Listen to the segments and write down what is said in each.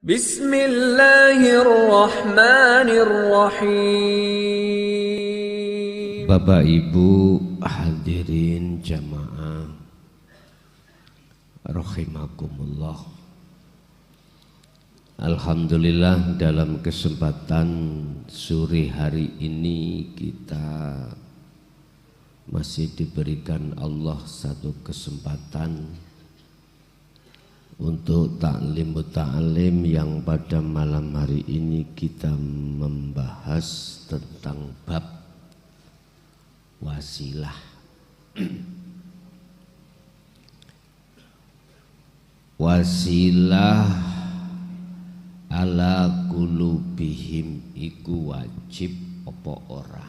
Bismillahirrahmanirrahim. Bapak Ibu hadirin jamaah rahimakumullah. Alhamdulillah, dalam kesempatan sore hari ini kita masih diberikan Allah satu kesempatan untuk ta'lim muta'alim yang pada malam hari ini kita membahas tentang bab wasilah. Wasilah ala qulubihim iku wajib apa ora?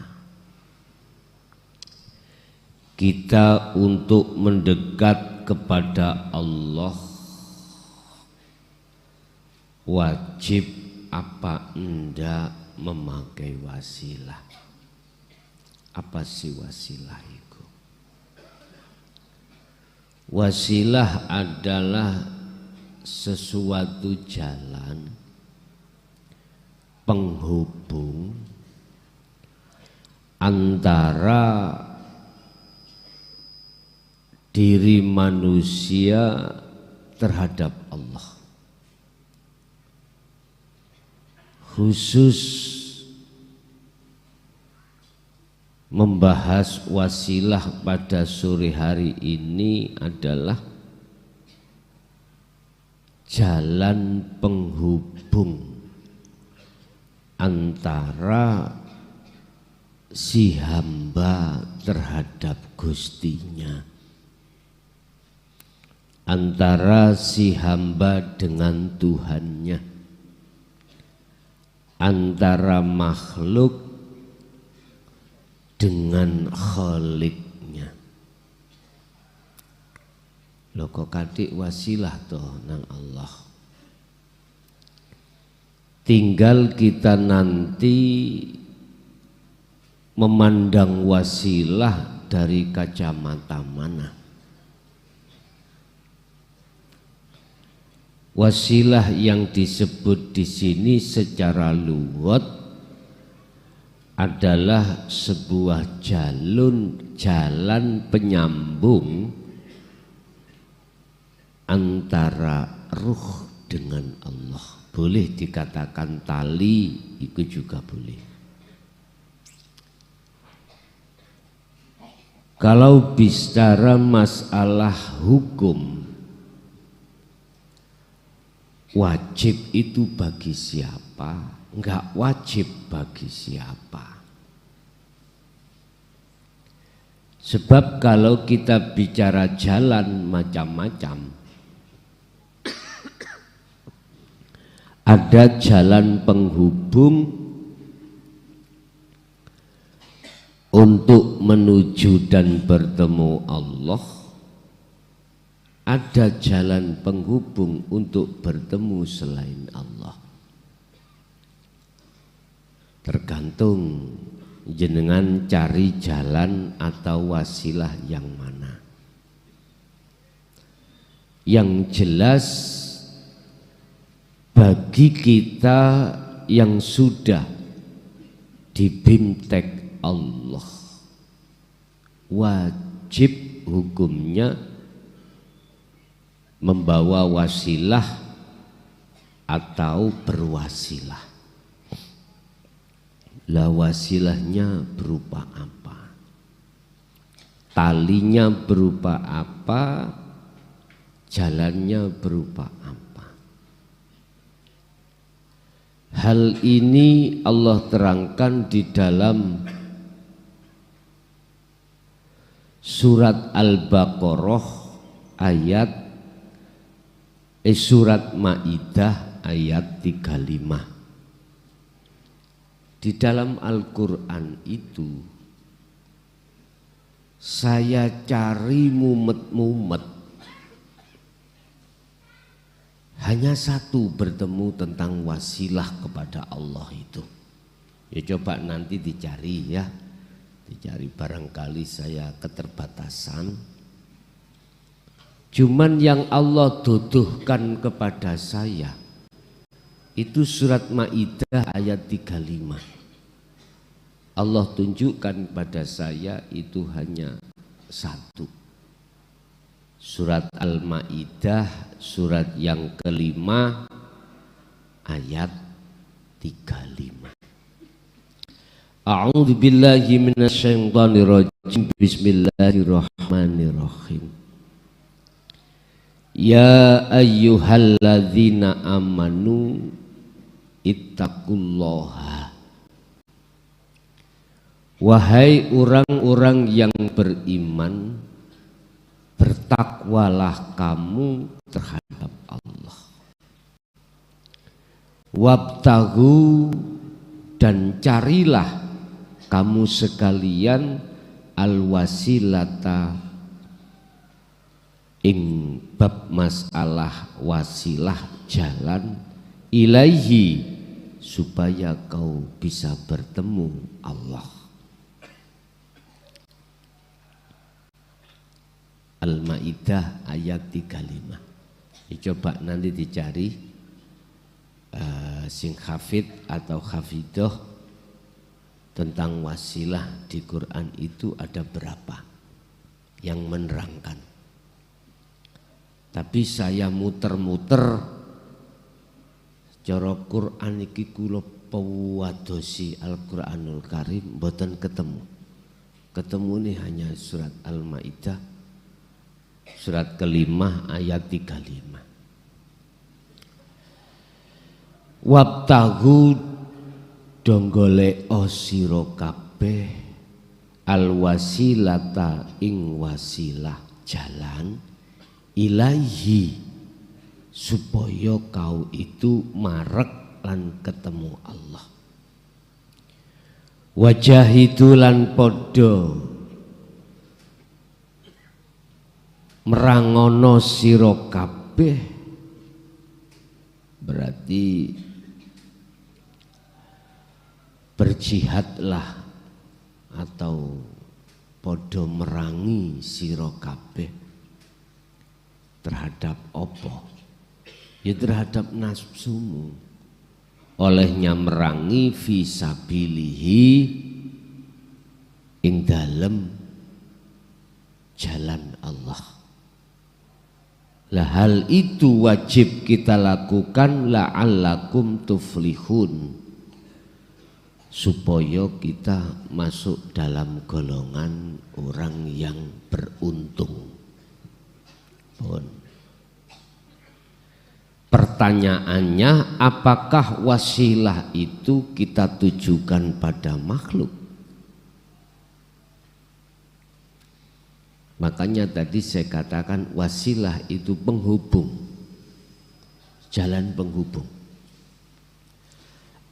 Kita untuk mendekat kepada Allah wajib apa enggak memakai wasilah? Apa sih wasilah itu? Wasilah adalah sesuatu jalan penghubung antara diri manusia terhadap Allah. Khusus membahas wasilah pada sore hari ini adalah jalan penghubung antara si hamba terhadap Gustinya, antara si hamba dengan Tuhannya, antara makhluk dengan Khaliknya. Lho kok kadik wasilah toh nang Allah. Tinggal kita nanti memandang wasilah dari kacamata mana. Wasilah yang disebut di sini secara lugat adalah sebuah jalan penyambung antara ruh dengan Allah. Boleh dikatakan tali, itu juga boleh. Kalau bicara masalah hukum, wajib itu bagi siapa? Enggak wajib bagi siapa? Sebab kalau kita bicara jalan macam-macam, ada jalan penghubung untuk menuju dan bertemu Allah, ada jalan penghubung untuk bertemu selain Allah. Tergantung jenengan cari jalan atau wasilah yang mana. Yang jelas bagi kita yang sudah dibimtek Allah, wajib hukumnya membawa wasilah atau berwasilah. Lah wasilahnya berupa apa? Talinya berupa apa? Jalannya berupa apa? Hal ini Allah terangkan di dalam surat Al-Baqarah surat Maidah ayat 35. Di dalam Al-Quran itu saya cari mumet-mumet hanya satu bertemu tentang wasilah kepada Allah itu. Ya coba nanti dicari ya, dicari, barangkali saya keterbatasan. Cuman yang Allah tuduhkan kepada saya Itu surat Maidah ayat 35. Allah tunjukkan pada saya itu hanya satu. Surat Al-Maidah surat yang kelima ayat 35. A'udzu billahi minasyaitonir rajim. Bismillahirrahmanirrahim. Ya ayyuhalladzina amanu ittaqullaha. Wahai orang-orang yang beriman, bertakwalah kamu terhadap Allah. Wabtaghu, dan carilah kamu sekalian al-wasilata ing bab masalah wasilah jalan ilaihi, supaya kau bisa bertemu Allah. Al-Maidah ayat 35. Coba nanti dicari sing hafid atau hafidoh tentang wasilah di Quran itu ada berapa yang menerangkan. Tapi saya muter-muter cara Quran iki kula pewadosi Al-Quranul Karim mboten ketemu. Ketemu ini hanya surat Al-Maidah surat kelima ayat 35. Wabtaghu, donggole sira kabeh al-wasilata ing wasilah jalan ilaihi, supaya kau itu marek lan ketemu Allah. Wajahidu lan podo merangono sira kabeh, berarti berjihadlah atau podo merangi sira kabeh terhadap apa? Ya terhadap nafsumu. Olehnya merangi fisabilihi ing dalem jalan Allah. Lah hal itu wajib kita lakukan la'allakum tuflihun, supaya kita masuk dalam golongan orang yang beruntung. Pun. Pertanyaannya, apakah wasilah itu kita tujukan pada makhluk? Makanya tadi saya katakan wasilah itu penghubung, jalan penghubung.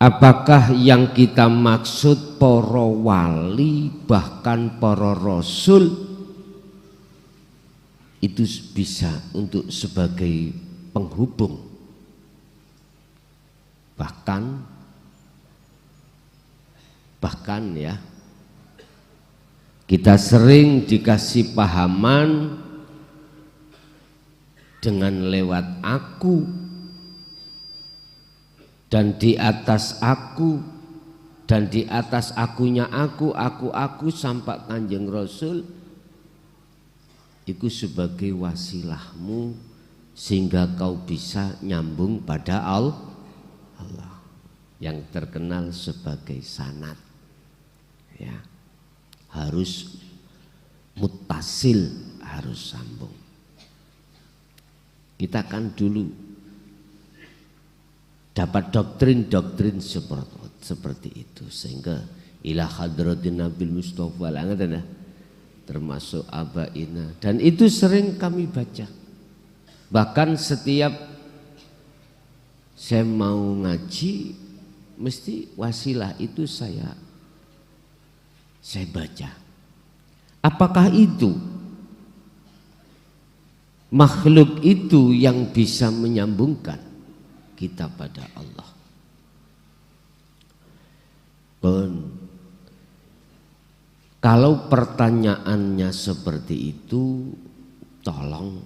Apakah yang kita maksud para wali bahkan para rasul itu bisa untuk sebagai penghubung? Bahkan ya, kita sering dikasih pahaman dengan lewat aku dan di atas aku dan di atas akunya aku sampai Kanjeng Rasul, itu sebagai wasilahmu sehingga kau bisa nyambung pada Allah yang terkenal sebagai sanad. Ya, harus muttasil, harus sambung. Kita kan dulu dapat doktrin-doktrin seperti itu, sehingga ila hadratin Nabil Mustafa termasuk abaina, dan itu sering kami baca. Bahkan setiap saya mau ngaji mesti wasilah itu saya baca. Apakah itu makhluk itu yang bisa menyambungkan kita pada Allah? Kalau pertanyaannya seperti itu, tolong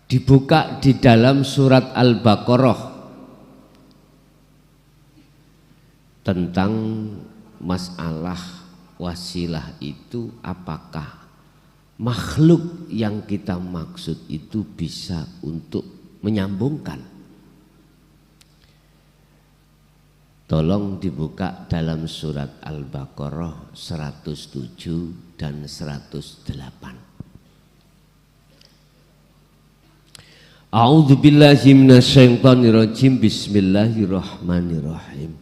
dibuka di dalam surat Al-Baqarah tentang masalah wasilah itu, apakah makhluk yang kita maksud itu bisa untuk menyambungkan. Tolong dibuka dalam surat Al-Baqarah 107 dan 108. A'udzu billahi minasyaitonir rajim. Bismillahirrahmanirrahim.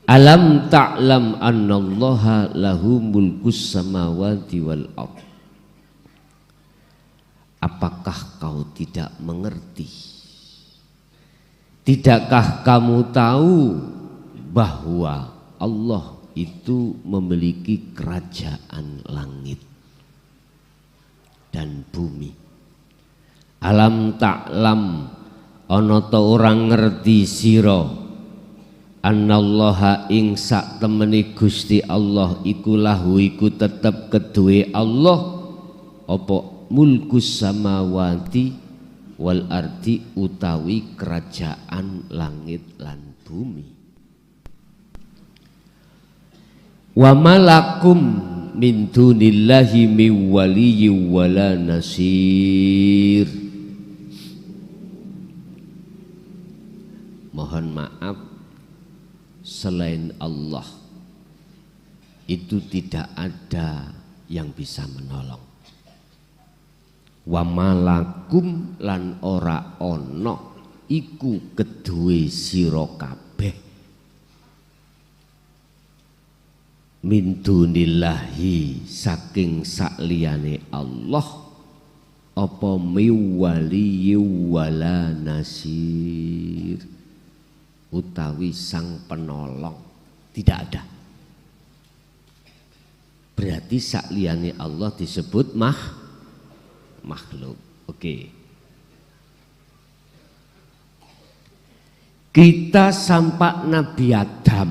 Alam ta'lam annallaha lahu mulkus samawati wal ardh. Apakah kau tidak mengerti? Tidakkah kamu tahu bahwa Allah itu memiliki kerajaan langit dan bumi? Alam ta'lam, ana ta orang ngerti sira, annallaha ing sak temeni Gusti Allah iku lahu iku tetep keduwe Allah apa mulkus samawati wal ardi utawi kerajaan langit lan bumi. Wa malakum min dunillahi min waliyyin wala nasir. Mohon maaf, selain Allah itu tidak ada yang bisa menolong. Wa malakum lan ora ono iku keduwe sira kabeh min dunillahi saking sakliyane Allah apa miwali wala nasir utawi sang penolong, tidak ada. Berarti sakliyane Allah disebut makhluk. Oke. Kita sampai Nabi Adam,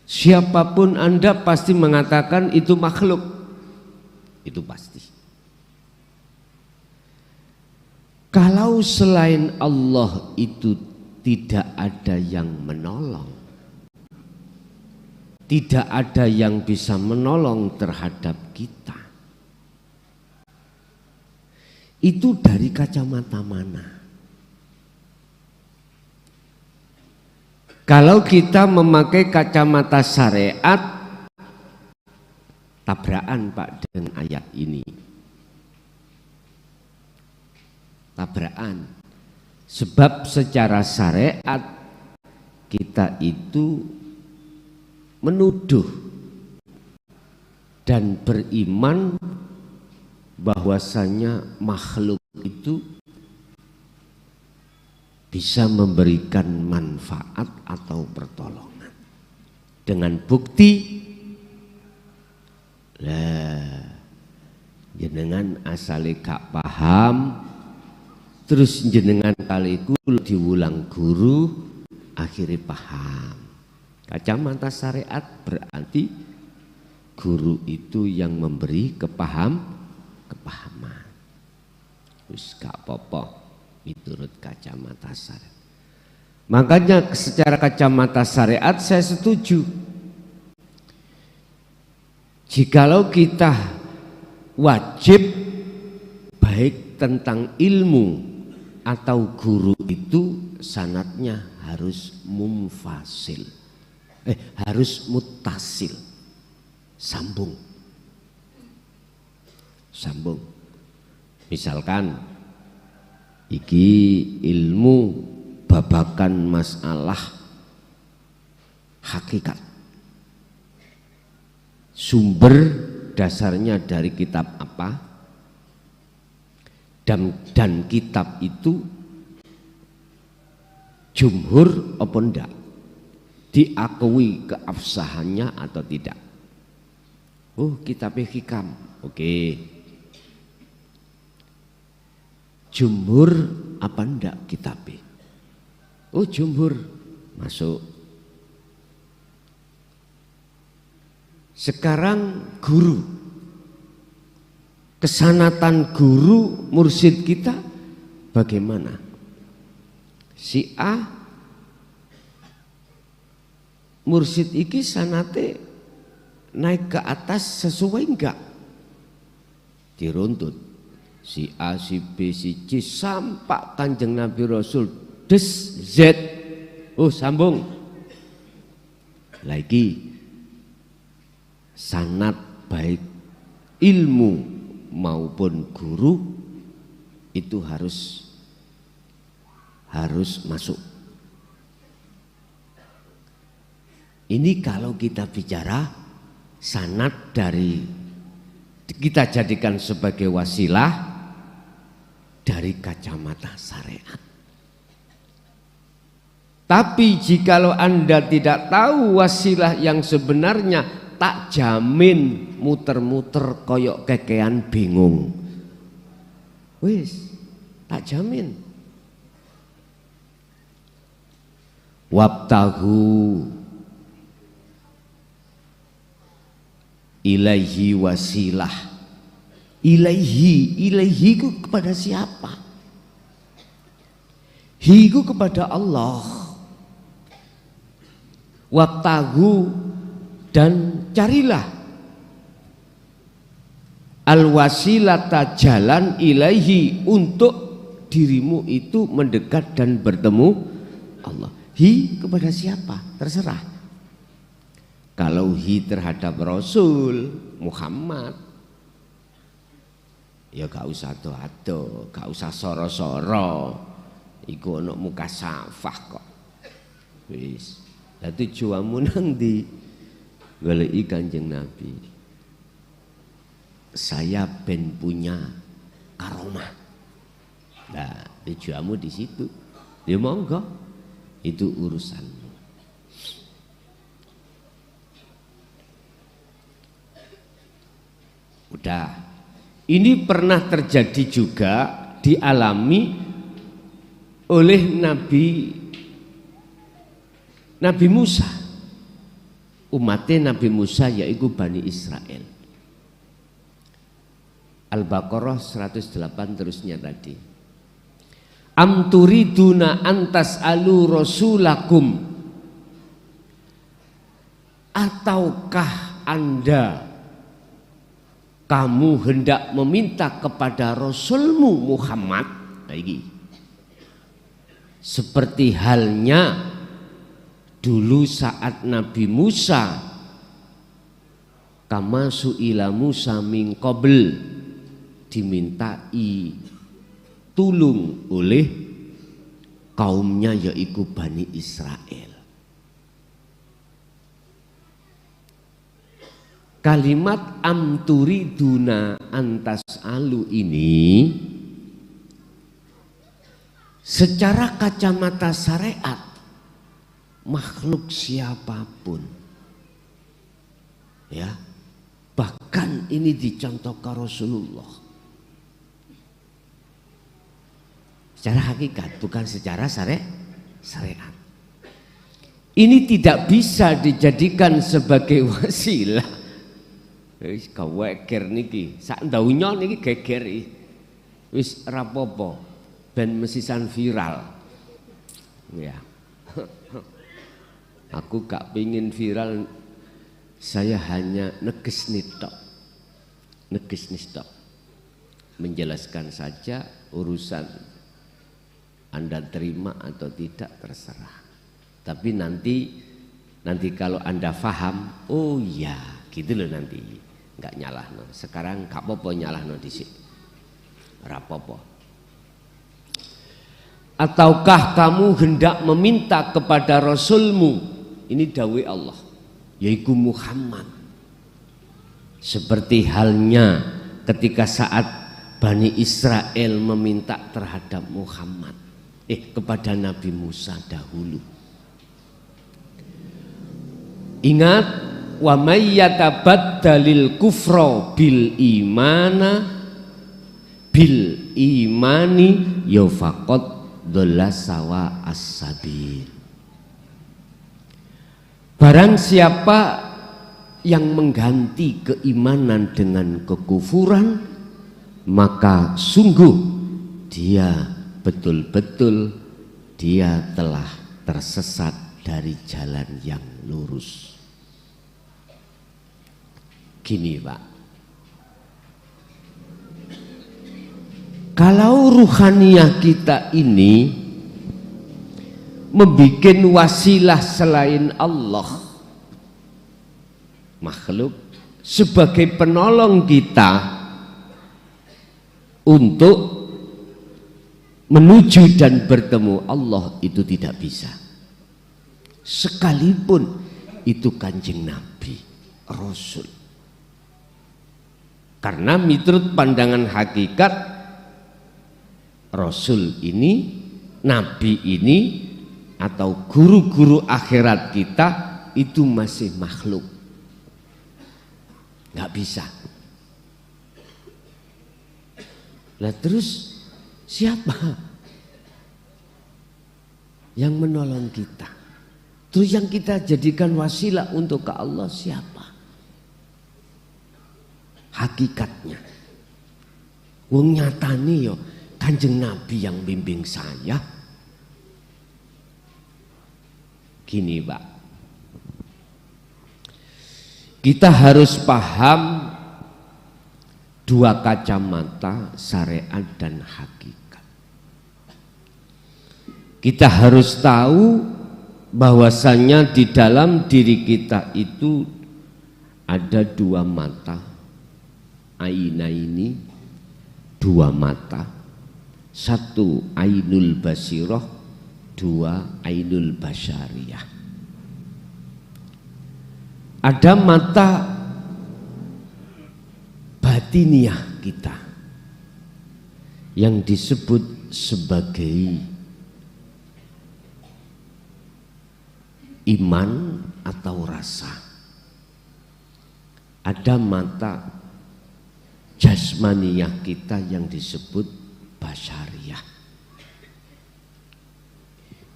siapapun Anda pasti mengatakan itu makhluk. Itu pasti. Kalau selain Allah itu tidak ada yang menolong, tidak ada yang bisa menolong terhadap kita, itu dari kacamata mana? Kalau kita memakai kacamata syariat, tabrakan Pak dengan ayat ini. Tabrakan. Sebab secara syariat kita itu menuduh dan beriman bahwasanya makhluk itu bisa memberikan manfaat atau pertolongan dengan bukti lah jenengan asale gak paham terus jenengan kaliku diulang guru akhirnya paham. Kacamata syariat berarti guru itu yang memberi kepahaman. Wis gak apa-apa menurut kacamata syariat. Makanya secara kacamata syariat saya setuju. Jikalau kita wajib baik tentang ilmu atau guru itu sanadnya harus mumfasil, harus muttasil, sambung. Misalkan iki ilmu babakan masalah hakikat, sumber dasarnya dari kitab apa, dan kitab itu jumhur apa enggak, diakui keabsahannya atau tidak. Oh, kitabnya hikam, oke. Jumhur apa enggak kitabnya? Oh, jumhur, masuk. Sekarang guru, kesanatan guru mursyid kita bagaimana? Si A mursyid iki sanate naik ke atas sesuai enggak? Diruntut si A, si B, si C sampai Kanjeng Nabi Rasul des Z. Oh sambung lagi sanad baik ilmu maupun guru itu harus masuk. Ini kalau kita bicara sanad dari kita jadikan sebagai wasilah dari kacamata syariat. Tapi jikalau Anda tidak tahu wasilah yang sebenarnya, tak jamin muter-muter koyok kekean bingung. Wis, tak jamin. Wabtahu ilaihi wasilah. Ilaihi ku kepada siapa? Hi ku kepada Allah. Wabtahu dan carilah al wasilata jalan ilaihi untuk dirimu itu mendekat dan bertemu Allah. Hi kepada siapa? Terserah. Kalau hi terhadap Rasul Muhammad, ya gak usah ado-ado, gak usah soro-soro. Iku ono muka safah kok. Wis. Lah tujuanmu nang ndi? Goleki Kanjeng Nabi. Saya ben punya karomah. Nah, tujuanmu di situ. Ya monggo. Itu urusanmu. Udah. Ini pernah terjadi juga dialami oleh Nabi Musa, umatnya Nabi Musa yaitu Bani Israel. Al-Baqarah 108 terusnya tadi. Am turiduna antas alu rasulakum, ataukah Anda kamu hendak meminta kepada Rasulmu Muhammad lagi seperti halnya dulu saat Nabi Musa, kama su'ila Musa min qabl, dimintai tulung oleh kaumnya yaitu Bani Israel. Kalimat amturiduna antas alu ini secara kacamata syariat makhluk siapapun, ya, bahkan ini dicontohkan Rasulullah secara hakikat, bukan secara syariat. Ini tidak bisa dijadikan sebagai wasilah. Wis kaweker niki, sak daunya niki geger wis rapopo, ben mesisan viral, ya. Aku gak pingin viral, saya hanya neges nitok, menjelaskan saja urusan Anda terima atau tidak terserah. Tapi nanti kalau Anda paham, oh ya gitu loh nanti, nggak nyalahno. Sekarang gak apa-apa nyalahno disik, rapopo. Ataukah kamu hendak meminta kepada Rasulmu? Ini dawai Allah, yaitu Muhammad. Seperti halnya ketika saat Bani Israel meminta terhadap Muhammad, kepada Nabi Musa dahulu. Ingat, wa may yatabaddalil kufra bil imani ya faqad dhalla sawa as-sabil. Barang siapa yang mengganti keimanan dengan kekufuran, maka sungguh dia betul-betul dia telah tersesat dari jalan yang lurus. Gini Pak, kalau ruhaniyah kita ini membikin wasilah selain Allah, makhluk sebagai penolong kita untuk menuju dan bertemu Allah, itu tidak bisa. Sekalipun itu Kanjeng Nabi, Rasul. Karena menurut pandangan hakikat, Rasul ini, Nabi ini, atau guru-guru akhirat kita itu masih makhluk, nggak bisa. Nah terus siapa yang menolong kita? Terus yang kita jadikan wasilah untuk ke Allah siapa? Hakikatnya, wong nyatane yo Kanjeng Nabi yang bimbing saya. Gini Pak, kita harus paham dua kacamata syariat dan hakikat. Kita harus tahu bahwasanya di dalam diri kita itu ada dua mata, aina ini, dua mata, satu ainul basirah, dua ainul basyariyah. Ada mata batiniah kita yang disebut sebagai iman atau rasa. Ada mata jasmaniyah kita yang disebut basyariyah.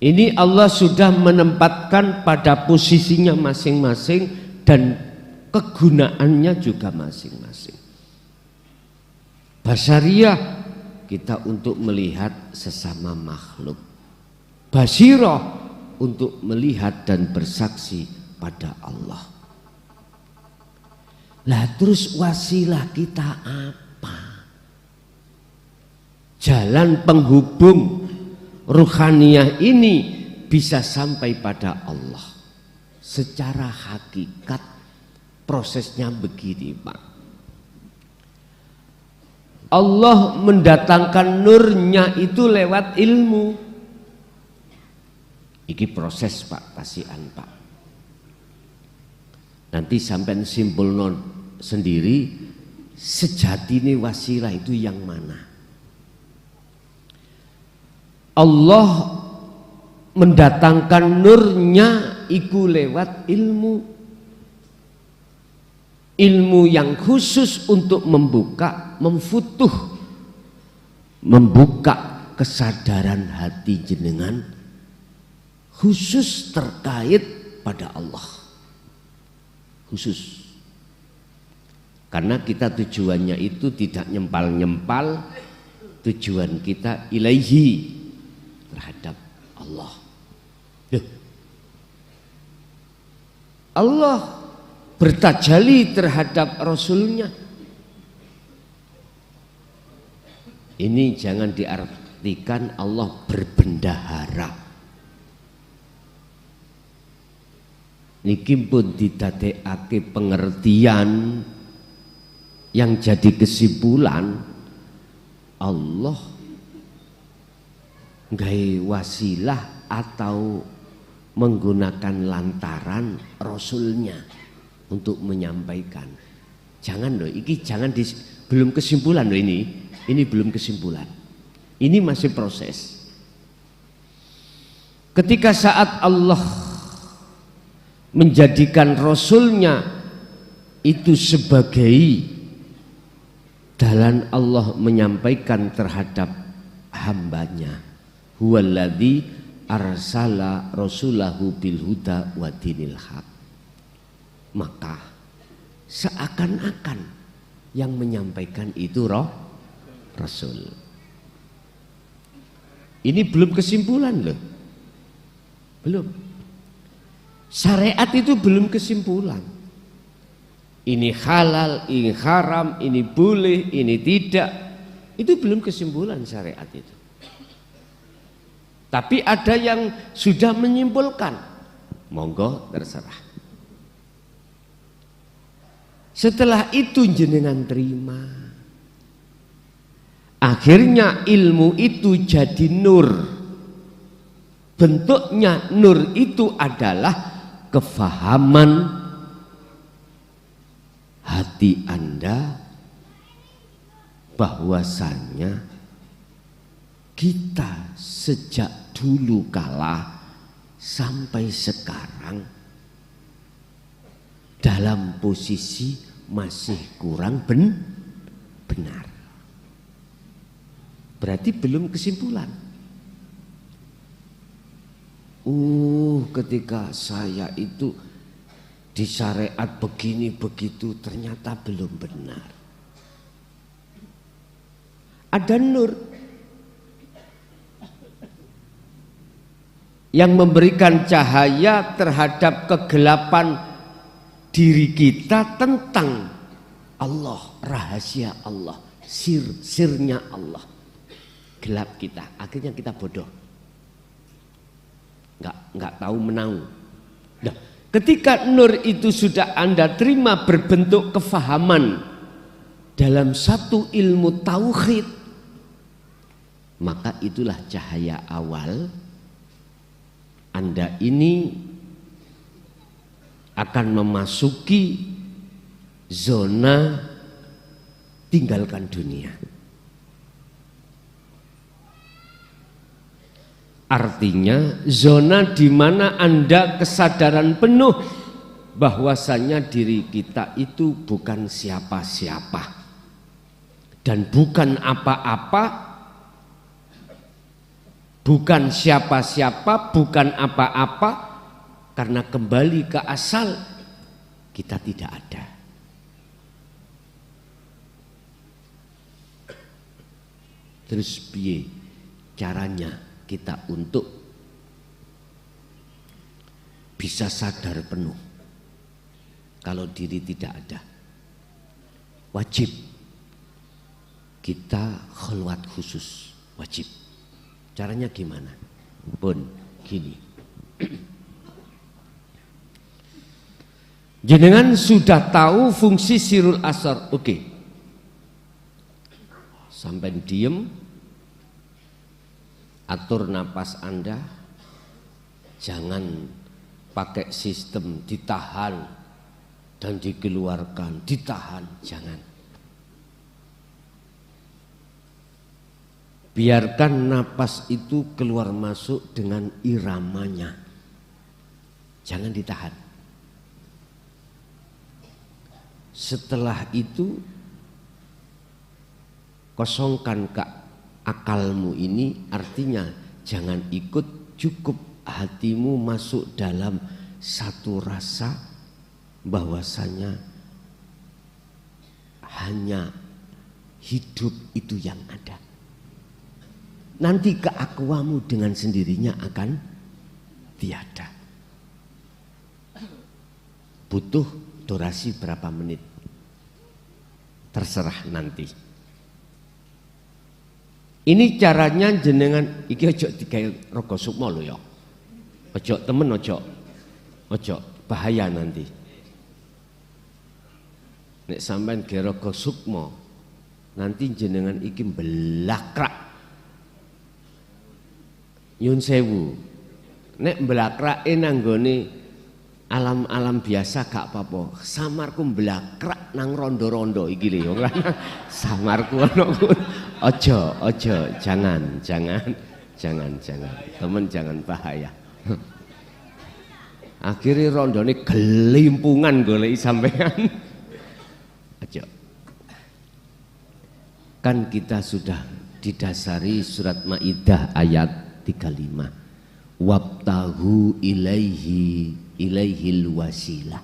Ini Allah sudah menempatkan pada posisinya masing-masing dan kegunaannya juga masing-masing. Basyariyah kita untuk melihat sesama makhluk. Basirah untuk melihat dan bersaksi pada Allah. Lah terus wasilah kita apa? Jalan penghubung ruhaniyah ini bisa sampai pada Allah. Secara hakikat prosesnya begini Pak. Allah mendatangkan nurnya itu lewat ilmu. Iki proses Pak, kasihan Pak. Nanti sampai simpul non sendiri sejati ini wasilah itu yang mana? Allah mendatangkan nurnya iku lewat ilmu. Ilmu yang khusus untuk membuka, memfutuh, membuka kesadaran hati jenengan khusus terkait pada Allah. Khusus. Karena kita tujuannya itu tidak nyempal-nyempal, tujuan kita ilaihi, terhadap Allah. Allah bertajali terhadap Rasulnya. Ini jangan diartikan Allah berbendahara. Niki pun didadekake pengertian yang jadi kesimpulan Allah gawe wasilah atau menggunakan lantaran Rasulnya untuk menyampaikan. Jangan loh, ini jangan belum kesimpulan loh ini belum kesimpulan. Ini masih proses. Ketika saat Allah menjadikan Rasulnya itu sebagai dalan Allah menyampaikan terhadap hambanya, huwaladzi arsala rasulahu bil huda wa dinil haq, maka seakan-akan yang menyampaikan itu Rasul. Ini belum kesimpulan loh, belum. Syariat itu belum kesimpulan. Ini halal, ini haram, ini boleh, ini tidak. Itu belum kesimpulan syariat itu. Tapi ada yang sudah menyimpulkan. Monggo terserah. Setelah itu jenengan terima. Akhirnya ilmu itu jadi nur. Bentuknya nur itu adalah kefahaman hati Anda bahwasanya kita sejak dulu kala sampai sekarang dalam posisi masih kurang benar. Berarti belum kesimpulan. Ketika saya itu di syariat begini begitu ternyata belum benar. Ada nur yang memberikan cahaya terhadap kegelapan diri kita tentang Allah, rahasia Allah, sirnya Allah. Gelap kita, akhirnya kita bodoh. Nggak tahu menau. Nah, ketika nur itu sudah Anda terima berbentuk kefahaman dalam satu ilmu tauhid, maka itulah cahaya awal. Anda ini akan memasuki zona tinggalkan dunia. Artinya zona di mana Anda kesadaran penuh bahwasanya diri kita itu bukan siapa-siapa dan bukan apa-apa, bukan siapa-siapa, bukan apa-apa, karena kembali ke asal kita tidak ada. Terus piye caranya kita untuk bisa sadar penuh kalau diri tidak ada? Wajib kita khalwat khusus, wajib. Caranya gimana? Pun gini. Jenengan sudah tahu fungsi sirul asar, oke. Sampai diem. Atur napas Anda, jangan pakai sistem ditahan dan dikeluarkan, ditahan, jangan. Biarkan napas itu keluar masuk dengan iramanya, jangan ditahan. Setelah itu kosongkan akalmu ini, artinya jangan ikut, cukup hatimu masuk dalam satu rasa bahwasanya hanya hidup itu yang ada. Nanti keakuamu dengan sendirinya akan tiada. Butuh durasi berapa menit? Terserah nanti. Ini caranya jenengan iki ojo digawe raga sukma lho ya. Ojo temen, ojo bahaya nanti. Nek sampean gawe raga sukma nanti jenengan iki belakrak. Nyun sewu. Nek belakrake nanggone alam-alam biasa gak apa-apa. Samarku belakrak nang rondo-rondo iki lho. Samarku ono. Ojo, jangan. Temen jangan bahaya. Akhirnya rondone gelimpungan goleki sampean. Ojo. Kan kita sudah didasari surat Maidah ayat 35. Wabtahu ilaihil wasilah.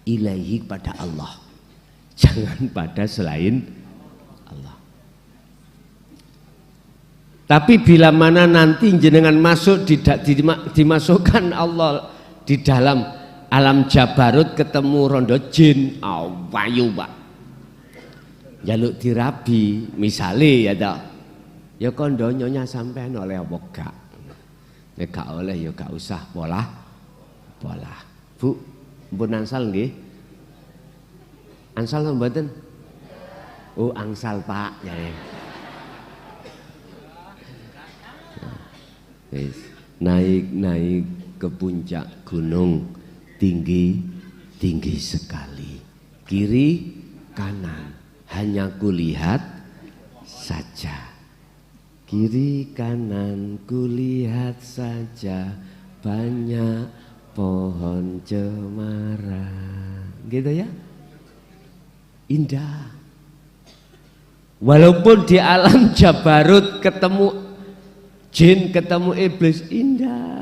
Ilaihi pada Allah. Jangan pada selain Allah. Tapi bila mana nanti jenengan masuk dimasukkan Allah di dalam alam Jabarut ketemu rondo jin, wayu Pak. Jaluk dirabi, misale ya toh. Ya kondo nyonya sampean oleh apa gak? Nek gak oleh ya gak usah pola. Bu, mpun angsal nggih? Angsal mboten? Oh, angsal Pak, ya. Naik ke puncak gunung, tinggi sekali, kiri kanan hanya kulihat saja, kiri kanan kulihat saja, banyak pohon cemara, gitu ya, indah. Walaupun di alam Jabarut ketemu jin, ketemu iblis, indah.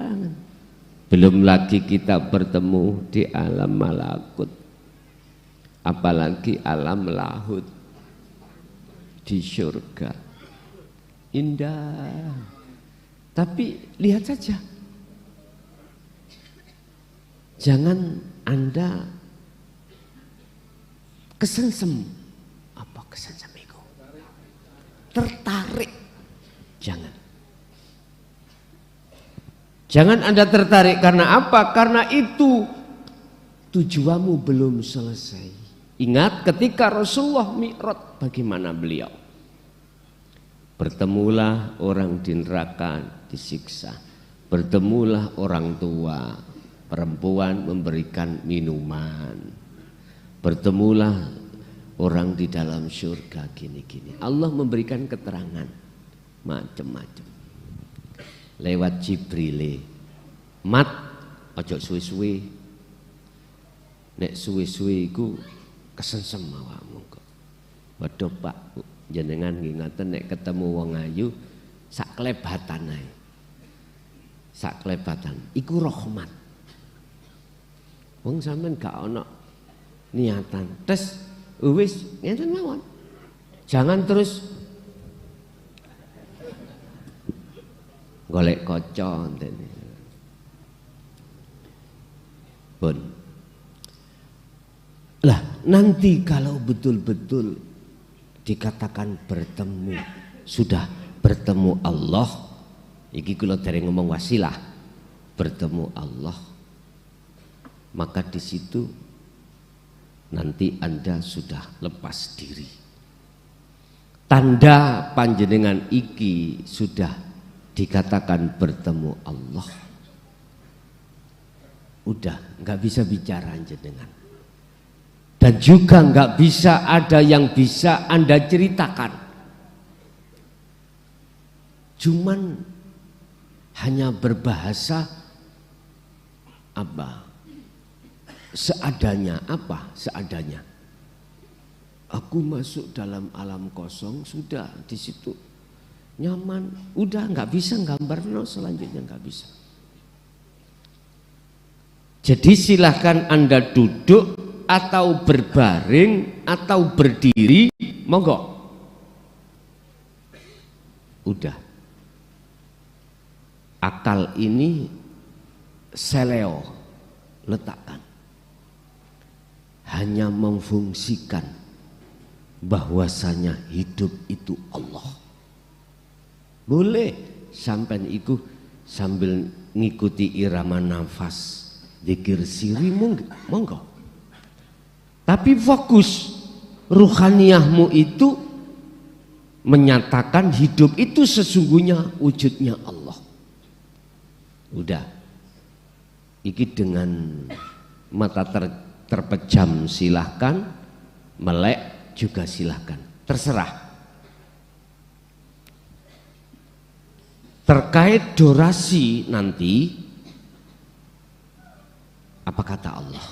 Belum lagi kita bertemu di alam malakut, apalagi alam lahut di surga, indah. Tapi lihat saja, jangan Anda kesengsem. Apa kesengsem itu? Tertarik, jangan Anda tertarik. Karena apa? Karena itu tujuanmu belum selesai. Ingat ketika Rasulullah Mi'raj, bagaimana beliau? Bertemulah orang di neraka disiksa, bertemulah orang tua, perempuan memberikan minuman, bertemulah orang di dalam surga gini-gini. Allah memberikan keterangan macam-macam lewat Jibril. Mat, ojo suwe-suwe. Nek suwe-suwe iku kesengsem awakmu kok. Waduh Pak, jenengan nggih ngoten nek ketemu wong ayu sak klebatan ae. Sak klebatan iku rahmat. Wong sampean gak ana niatan. Tes wis ngenten mawon. Jangan terus golek kaca ngene. Pun. Lah nanti kalau betul-betul dikatakan bertemu, sudah bertemu Allah, iki kula dereng ngomong wasilah, bertemu Allah, maka di situ nanti Anda sudah lepas diri. Tanda panjenengan iki sudah dikatakan bertemu Allah, udah nggak bisa bicara jenengan, dan juga nggak bisa ada yang bisa Anda ceritakan. Cuman hanya berbahasa apa? Seadanya. Apa seadanya? Aku masuk dalam alam kosong, sudah di situ nyaman, udah nggak bisa gambar, no, selanjutnya nggak bisa. Jadi silahkan Anda duduk atau berbaring atau berdiri, monggo. Udah. Akal ini seleo, letakkan. Hanya memfungsikan bahwasanya hidup itu Allah. Boleh sampai iku sambil ngikuti irama nafas, zikir siri, monggo. Tapi fokus ruhaniyahmu itu menyatakan hidup itu sesungguhnya wujudnya Allah. Udah. Iki dengan mata terpejam silahkan, melek juga silahkan, terserah. Terkait durasi nanti, apa kata Allah?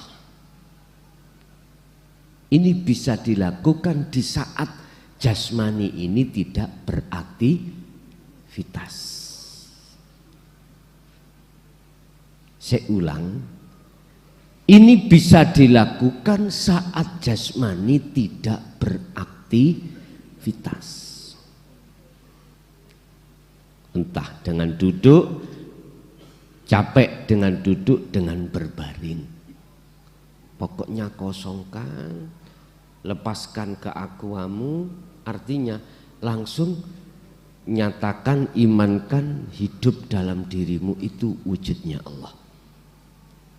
Ini bisa dilakukan di saat jasmani ini tidak beraktivitas. Saya ulang, ini bisa dilakukan saat jasmani tidak beraktivitas. Entah dengan duduk, capek dengan duduk, dengan berbaring. Pokoknya kosongkan, lepaskan keakuamu, artinya langsung nyatakan, imankan hidup dalam dirimu itu wujudnya Allah.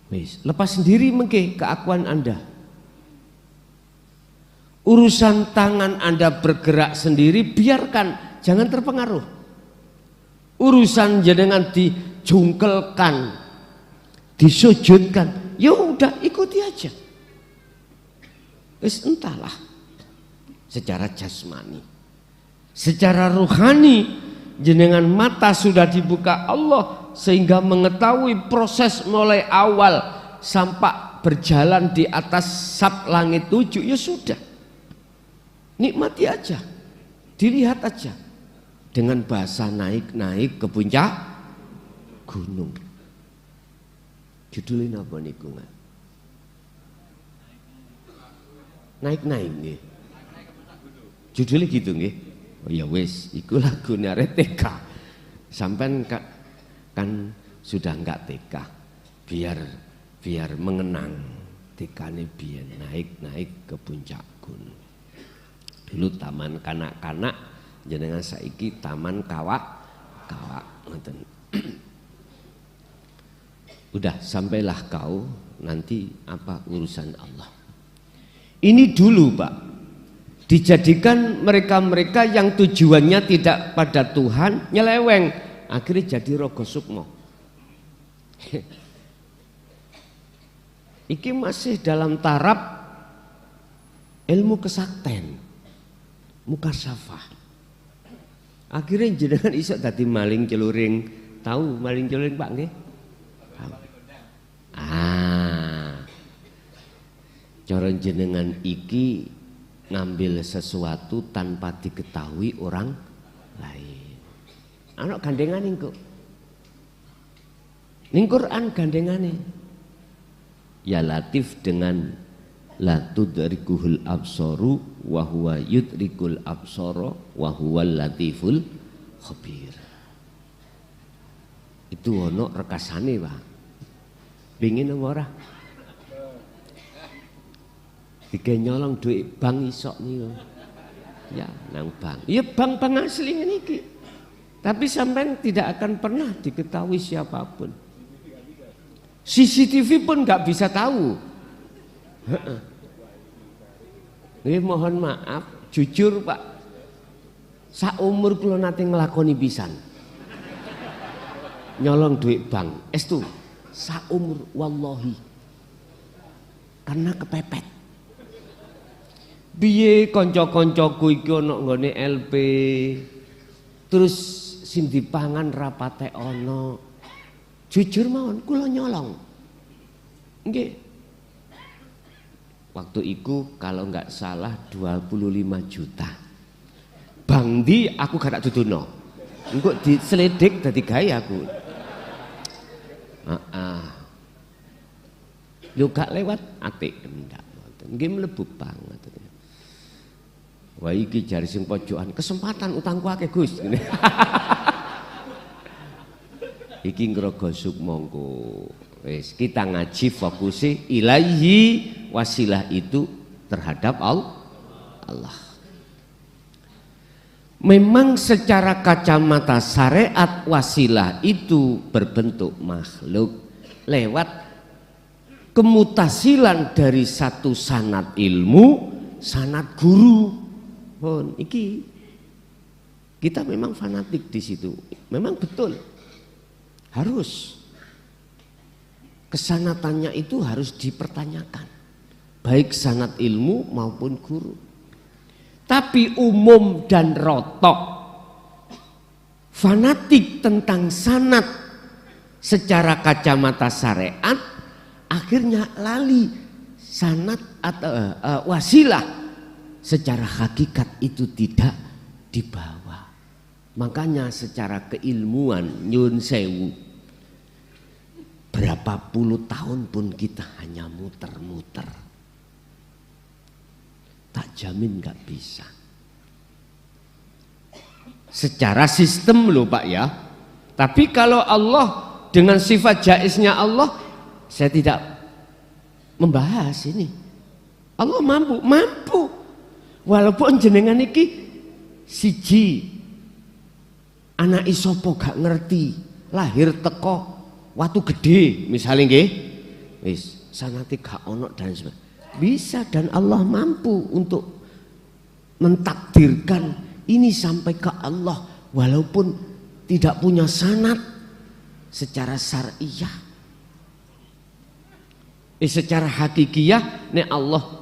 Wis, lepas sendiri mengke keakuan Anda. Urusan tangan Anda bergerak sendiri, biarkan, jangan terpengaruh. Urusan jenengan dijungkelkan, disujudkan, ya udah ikuti aja. Wis entahlah. Secara jasmani, secara rohani, jenengan mata sudah dibuka Allah sehingga mengetahui proses mulai awal sampai berjalan di atas sab langit 7, ya sudah. Nikmati aja, dilihat aja. Dengan bahasa naik-naik ke puncak gunung. Judulnya apa niku? Naik-naik nggih. Judulnya gitu nggih. Oh ya wis, iku lagune arek TK. Sampean kan sudah enggak TK. Biar mengenang TK-ne biyen naik-naik ke puncak gunung. Dulu taman kanak-kanak, jenengan saiki taman kawak ngoten. Udah, sampailah kau, nanti apa urusan Allah. Ini dulu Pak, dijadikan mereka-mereka yang tujuannya tidak pada Tuhan, nyeleweng, akhirnya jadi Rogo Sukmo. Iki masih dalam taraf ilmu kesakten, mukasyafah. Akhirnya jenengan iso dadi maling celuring. Tahu maling celuring Pak nggih? Cara jenengan iki ngambil sesuatu tanpa diketahui orang lain. Anak gandengane kok. Ning Quran gandengane. Ya Latif dengan la tudrikuhul absaru wa huwa yudrikul absara wa huwal latiful khabir. Itu ono rekasane Pak. Pengin apa ora? Dike nyolong duit bank isok niku. Ya, nang bank. Ya bank asli ngene iki. Tapi sampean tidak akan pernah diketahui siapapun. CCTV pun nggak bisa tahu. Ini mohon maaf, jujur Pak, saumur kula nate nglakoni pisan. Nyolong duit bank, estu saumur wallahi. Karena kepepet. Biye kanca-kancaku iki ana nggone LP. Terus sing dipangan rapate ana. Jujur mawon kula nyolong. Nggih. Waktu itu kalau nggak salah 25 juta. Bang di aku gak tak dudono. Engko diseledik dadi gawe aku. Yo gak lewat ATM ndak ngoten. Nggih mlebu banget. Wah iki jari sing pojokan, kesempatan utangku akeh Gus. Iki ngrogo sukmongko. Wis kita ngaji fokusi ilaihi, wasilah itu terhadap Allah. Memang secara kacamata syariat wasilah itu berbentuk makhluk lewat kemutasilan dari satu sanad ilmu, sanad guru. Pun iki kita memang fanatik di situ. Memang betul. Harus kesanatannya itu harus dipertanyakan. Baik sanad ilmu maupun guru. Tapi umum dan rotok fanatik tentang sanad secara kacamata syariat akhirnya lali sanad atau wasilah secara hakikat itu tidak dibawa. Makanya secara keilmuan nyun sewu berapa puluh tahun pun kita hanya muter-muter. Tak jamin gak bisa. Secara sistem loh Pak ya. Tapi kalau Allah dengan sifat jaiznya Allah, saya tidak membahas ini. Allah mampu. Walaupun jenengan iki siji anak isopo gak ngerti, lahir teko watu gede misalnya nggih, wis sanate gak ono dan sebagainya. Bisa, dan Allah mampu untuk mentakdirkan ini sampai ke Allah walaupun tidak punya sanad secara syariah. Secara hakikiyah nek Allah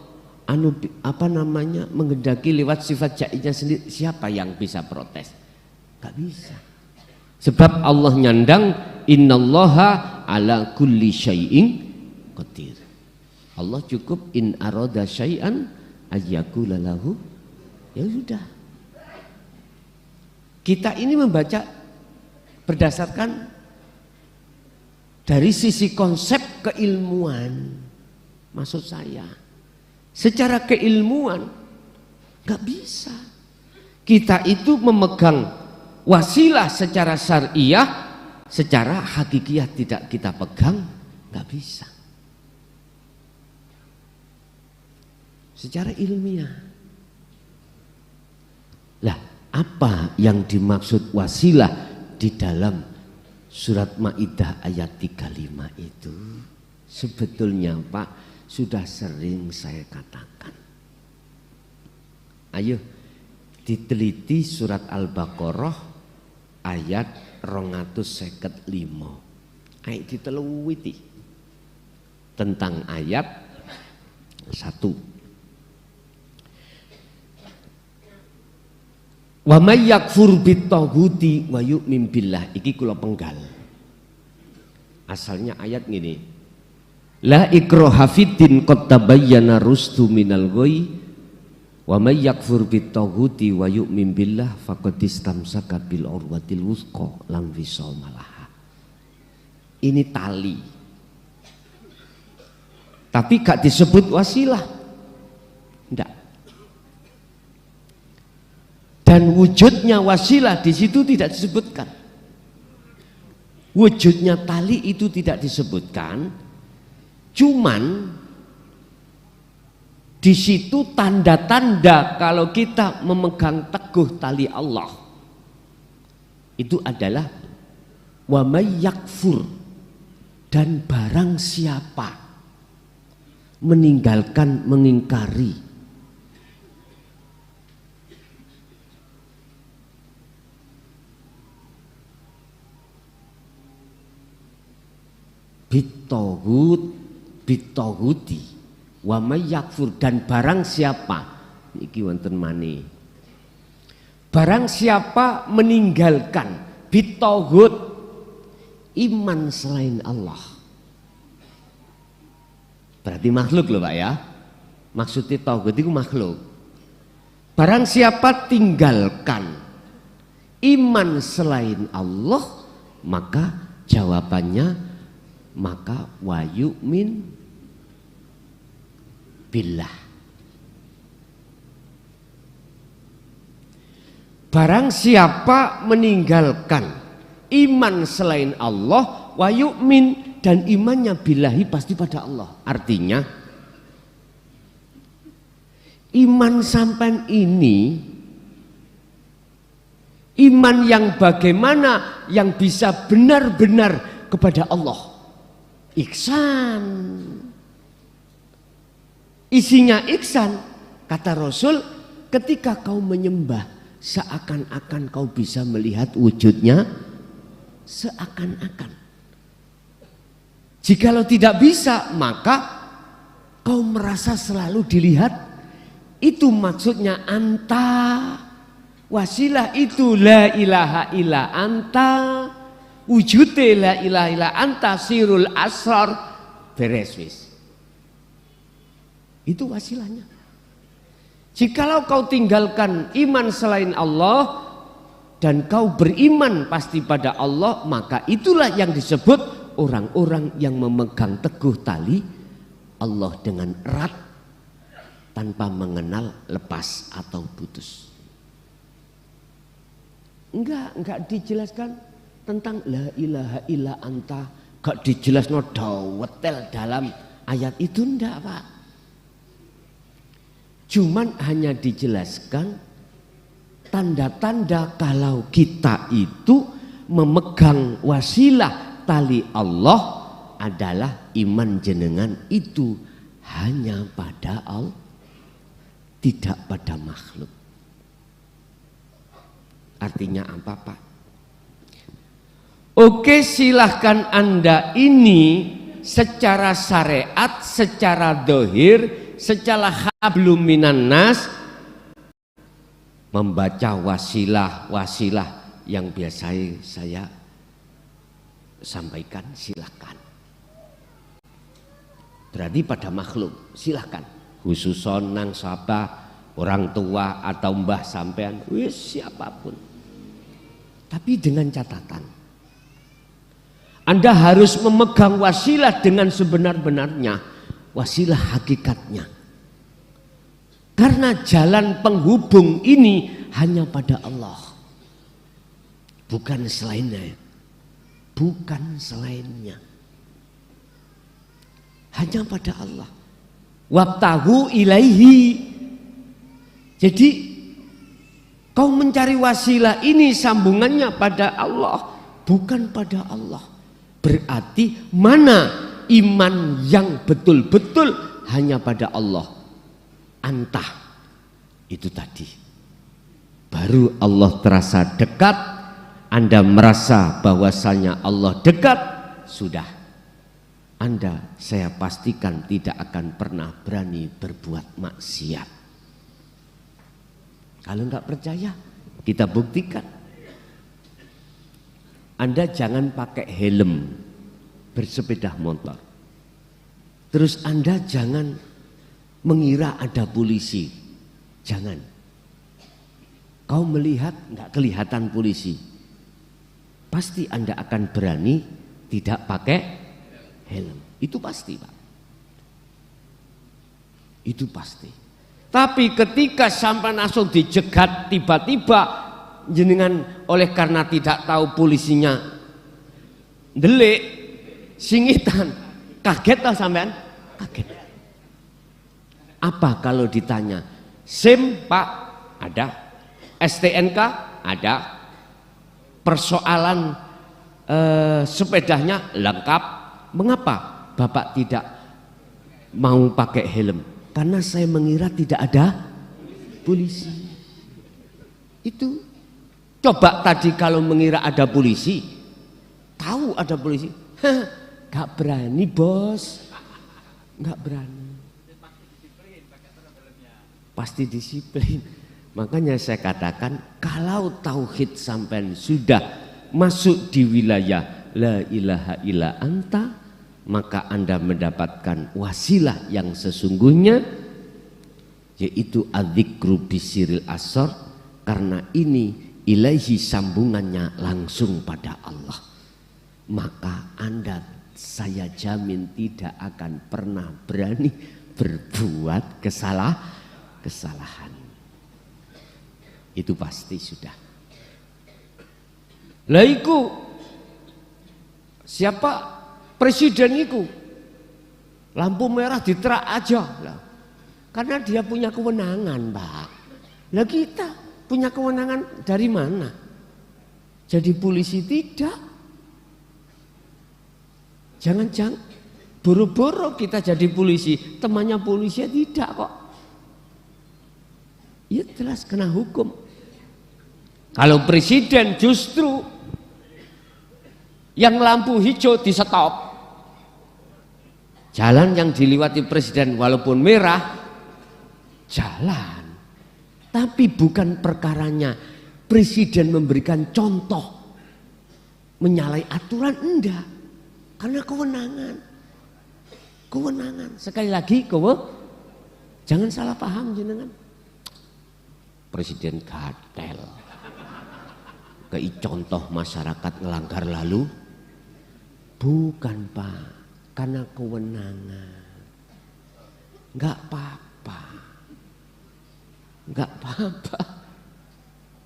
menghendaki lewat sifat jaiznya sendiri, siapa yang bisa protes? Gak bisa. Sebab Allah nyandang innallaha ala kulli syai'in qadir. Allah cukup in arada syai'an ayyakula lahu, ya sudah. Kita ini membaca berdasarkan dari sisi konsep keilmuan. Maksud saya, secara keilmuan gak bisa. Kita itu memegang wasilah secara syariah, secara hakikiyah tidak kita pegang, gak bisa. Secara ilmiah. Lah, apa yang dimaksud wasilah di dalam surat Maidah ayat 35 itu? Sebetulnya Pak, sudah sering saya katakan. Ayo diteliti surat Al-Baqarah ayat 255. Ayo diteliti tentang ayat 1. Wa may yakfur bit-taghuti wa yu'min billah. Iki kula penggal. Asalnya ayat gini. La ikraha fiddin qad tabayyana rusdu minal ghayy wa may yakfur bit-taghuti wa yu'min billah faqad istamsaka bil urwatil wuthqa lam fisama laha. Ini tali. Tapi gak disebut wasilah. Enggak. Dan wujudnya wasilah di situ tidak disebutkan. Wujudnya tali itu tidak disebutkan. Cuman di situ tanda-tanda kalau kita memegang teguh tali Allah itu adalah wa may yakfur, dan barang siapa meninggalkan, mengingkari bit-taghuti wa may yakfur, dan barang siapa iki wonten maneh, barang siapa meninggalkan bit-taghut, iman selain Allah, berarti makhluk loh Pak ya, maksudnya taghut itu makhluk. Barang siapa tinggalkan iman selain Allah, maka jawabannya maka wa yu'min billah. Barang siapa meninggalkan iman selain Allah, wa yu'min, dan imannya billahi pasti pada Allah. Artinya iman sampan ini, iman yang bagaimana yang bisa benar-benar kepada Allah. Ihsan. Isinya ihsan. Kata Rasul, ketika kau menyembah seakan-akan kau bisa melihat wujudnya, seakan-akan. Jikalau tidak bisa, maka kau merasa selalu dilihat. Itu maksudnya anta. Wasilah itu la ilaha illa anta. Wujudnya la ilaha illa anta sirul asrar, beres wis. Itu wasilahnya. Jikalau kau tinggalkan iman selain Allah dan kau beriman pasti pada Allah, maka itulah yang disebut orang-orang yang memegang teguh tali Allah dengan erat tanpa mengenal lepas atau putus. Enggak dijelaskan tentang la ilaha illa anta gak dijelasno dawetel dalam ayat itu ndak Pak. Cuman hanya dijelaskan tanda-tanda kalau kita itu memegang wasilah tali Allah adalah iman jenengan itu hanya pada Allah, tidak pada makhluk. Artinya apa Pak? Oke, silahkan Anda ini secara syariat, secara dohir, secara hablum minan nas membaca wasilah yang biasa saya sampaikan, silahkan. Berarti pada makhluk, silahkan. Khususon nang sapa, orang tua atau mbah sampean, wis siapapun. Tapi dengan catatan, Anda harus memegang wasilah dengan sebenar-benarnya, wasilah hakikatnya. Karena jalan penghubung ini hanya pada Allah, bukan selainnya, bukan selainnya, hanya pada Allah. Wabtahu ilaihi. Jadi kau mencari wasilah ini sambungannya pada Allah, bukan pada Allah. Berarti mana iman yang betul-betul hanya pada Allah? Anta itu tadi. Baru Allah terasa dekat, Anda merasa bahwasanya Allah dekat, sudah. Anda saya pastikan tidak akan pernah berani berbuat maksiat. Kalau enggak percaya, kita buktikan. Anda jangan pakai helm bersepeda motor. Terus Anda jangan mengira ada polisi. Jangan. Kau melihat enggak kelihatan polisi. Pasti Anda akan berani tidak pakai helm. Itu pasti Pak. Itu pasti. Tapi ketika sampai langsung dijegat tiba-tiba jenengan oleh karena tidak tahu polisinya delik singitan, kaget tau sampean? Kaget. Apa kalau ditanya SIM Pak ada, STNK ada, persoalan sepedanya lengkap, mengapa Bapak tidak mau pakai helm? Karena saya mengira tidak ada polisi. Itu coba tadi kalau mengira ada polisi, tahu ada polisi, gak berani bos, gak berani. Pasti disiplin. Makanya saya katakan kalau tauhid sampean sudah masuk di wilayah la ilaha illa anta, maka Anda mendapatkan wasilah yang sesungguhnya, yaitu adzikru bisiril asor. Karena ini ilaihi sambungannya langsung pada Allah, maka Anda saya jamin tidak akan pernah berani berbuat kesalahan. Itu pasti sudah. Lah iku siapa? Presiden itu lampu merah diterak aja lah. Karena dia punya kewenangan Pak. Lah kita punya kewenangan dari mana? Jadi polisi tidak. Jangan-jangan boro-boro kita jadi polisi, temannya polisi tidak kok. Ya jelas kena hukum. Kalau presiden justru yang lampu hijau di stop. Jalan yang dilewati presiden walaupun merah, jalan. Tapi bukan perkaranya presiden memberikan contoh menyalahi aturan, enggak. Karena kewenangan. Kewenangan. Sekali lagi jangan salah paham jenengan. Presiden gatel. Kei contoh masyarakat ngelanggar lalu. Bukan Pak. Karena kewenangan. Enggak apa-apa. Enggak apa-apa.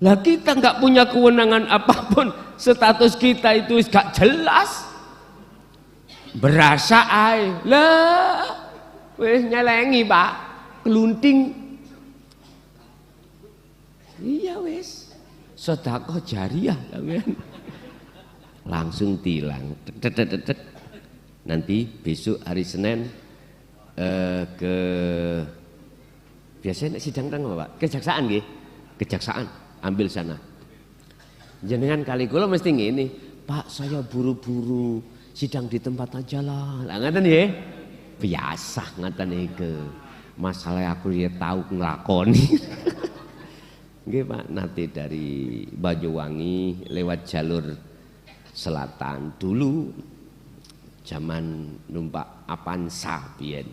Lah kita nggak punya kewenangan apapun, status kita itu gak jelas. Berasa ae. Lah wis nyelengi, Pak. Kelunting. Iya wis. Sedekah jariah sampean. Langsung tilang. Nanti besok hari Senin ke biasanya sidang tang apa, Pak? Kejaksaan nggih. Kejaksaan, ambil sana. Jenengan kali kula mesti ngene, Pak, saya buru-buru sidang di tempat aja lah. Lah ngaten nggih. Biasa ngaten iki. Masalah aku ya tahu nglakoni. Nggih, Pak, nanti dari Banyuwangi lewat jalur selatan dulu zaman numpak Avanza biyen.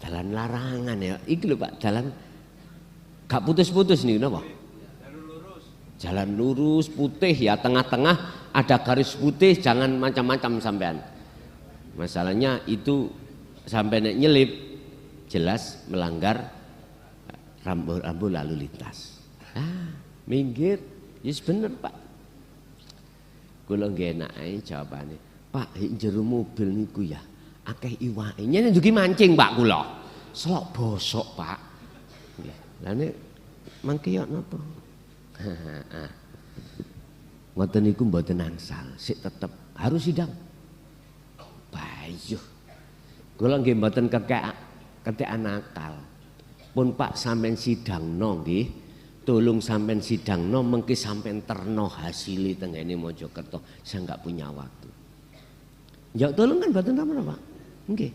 Dalan larangan ya. Iki lho Pak, dalan gak putus-putus nih napa? Jalan lurus putih ya, tengah-tengah ada garis putih, jangan macam-macam sampean. Masalahnya itu sampai nek nyelip jelas melanggar rambu-rambu lalu lintas. Minggir, yes bener Pak. Kula nggih enak ae jawabane. Pak, jero mobil niku ya akeh iwake. Nyene ndugi mancing Pak kula. Selok bosok Pak. Nggih. Lah nek mangke yo napa? Ngoten niku mboten angsal, sik tetep harus sidang. Bayuh. Kula nggih mboten ketekan nakal. Pun Pak sampean sidangno nggih, tolong sampean sidangno mengki sampean terno hasile tengene Mojokerto. Saya enggak punya waktu. Ya tolong kan mboten napa-napa. Nggih.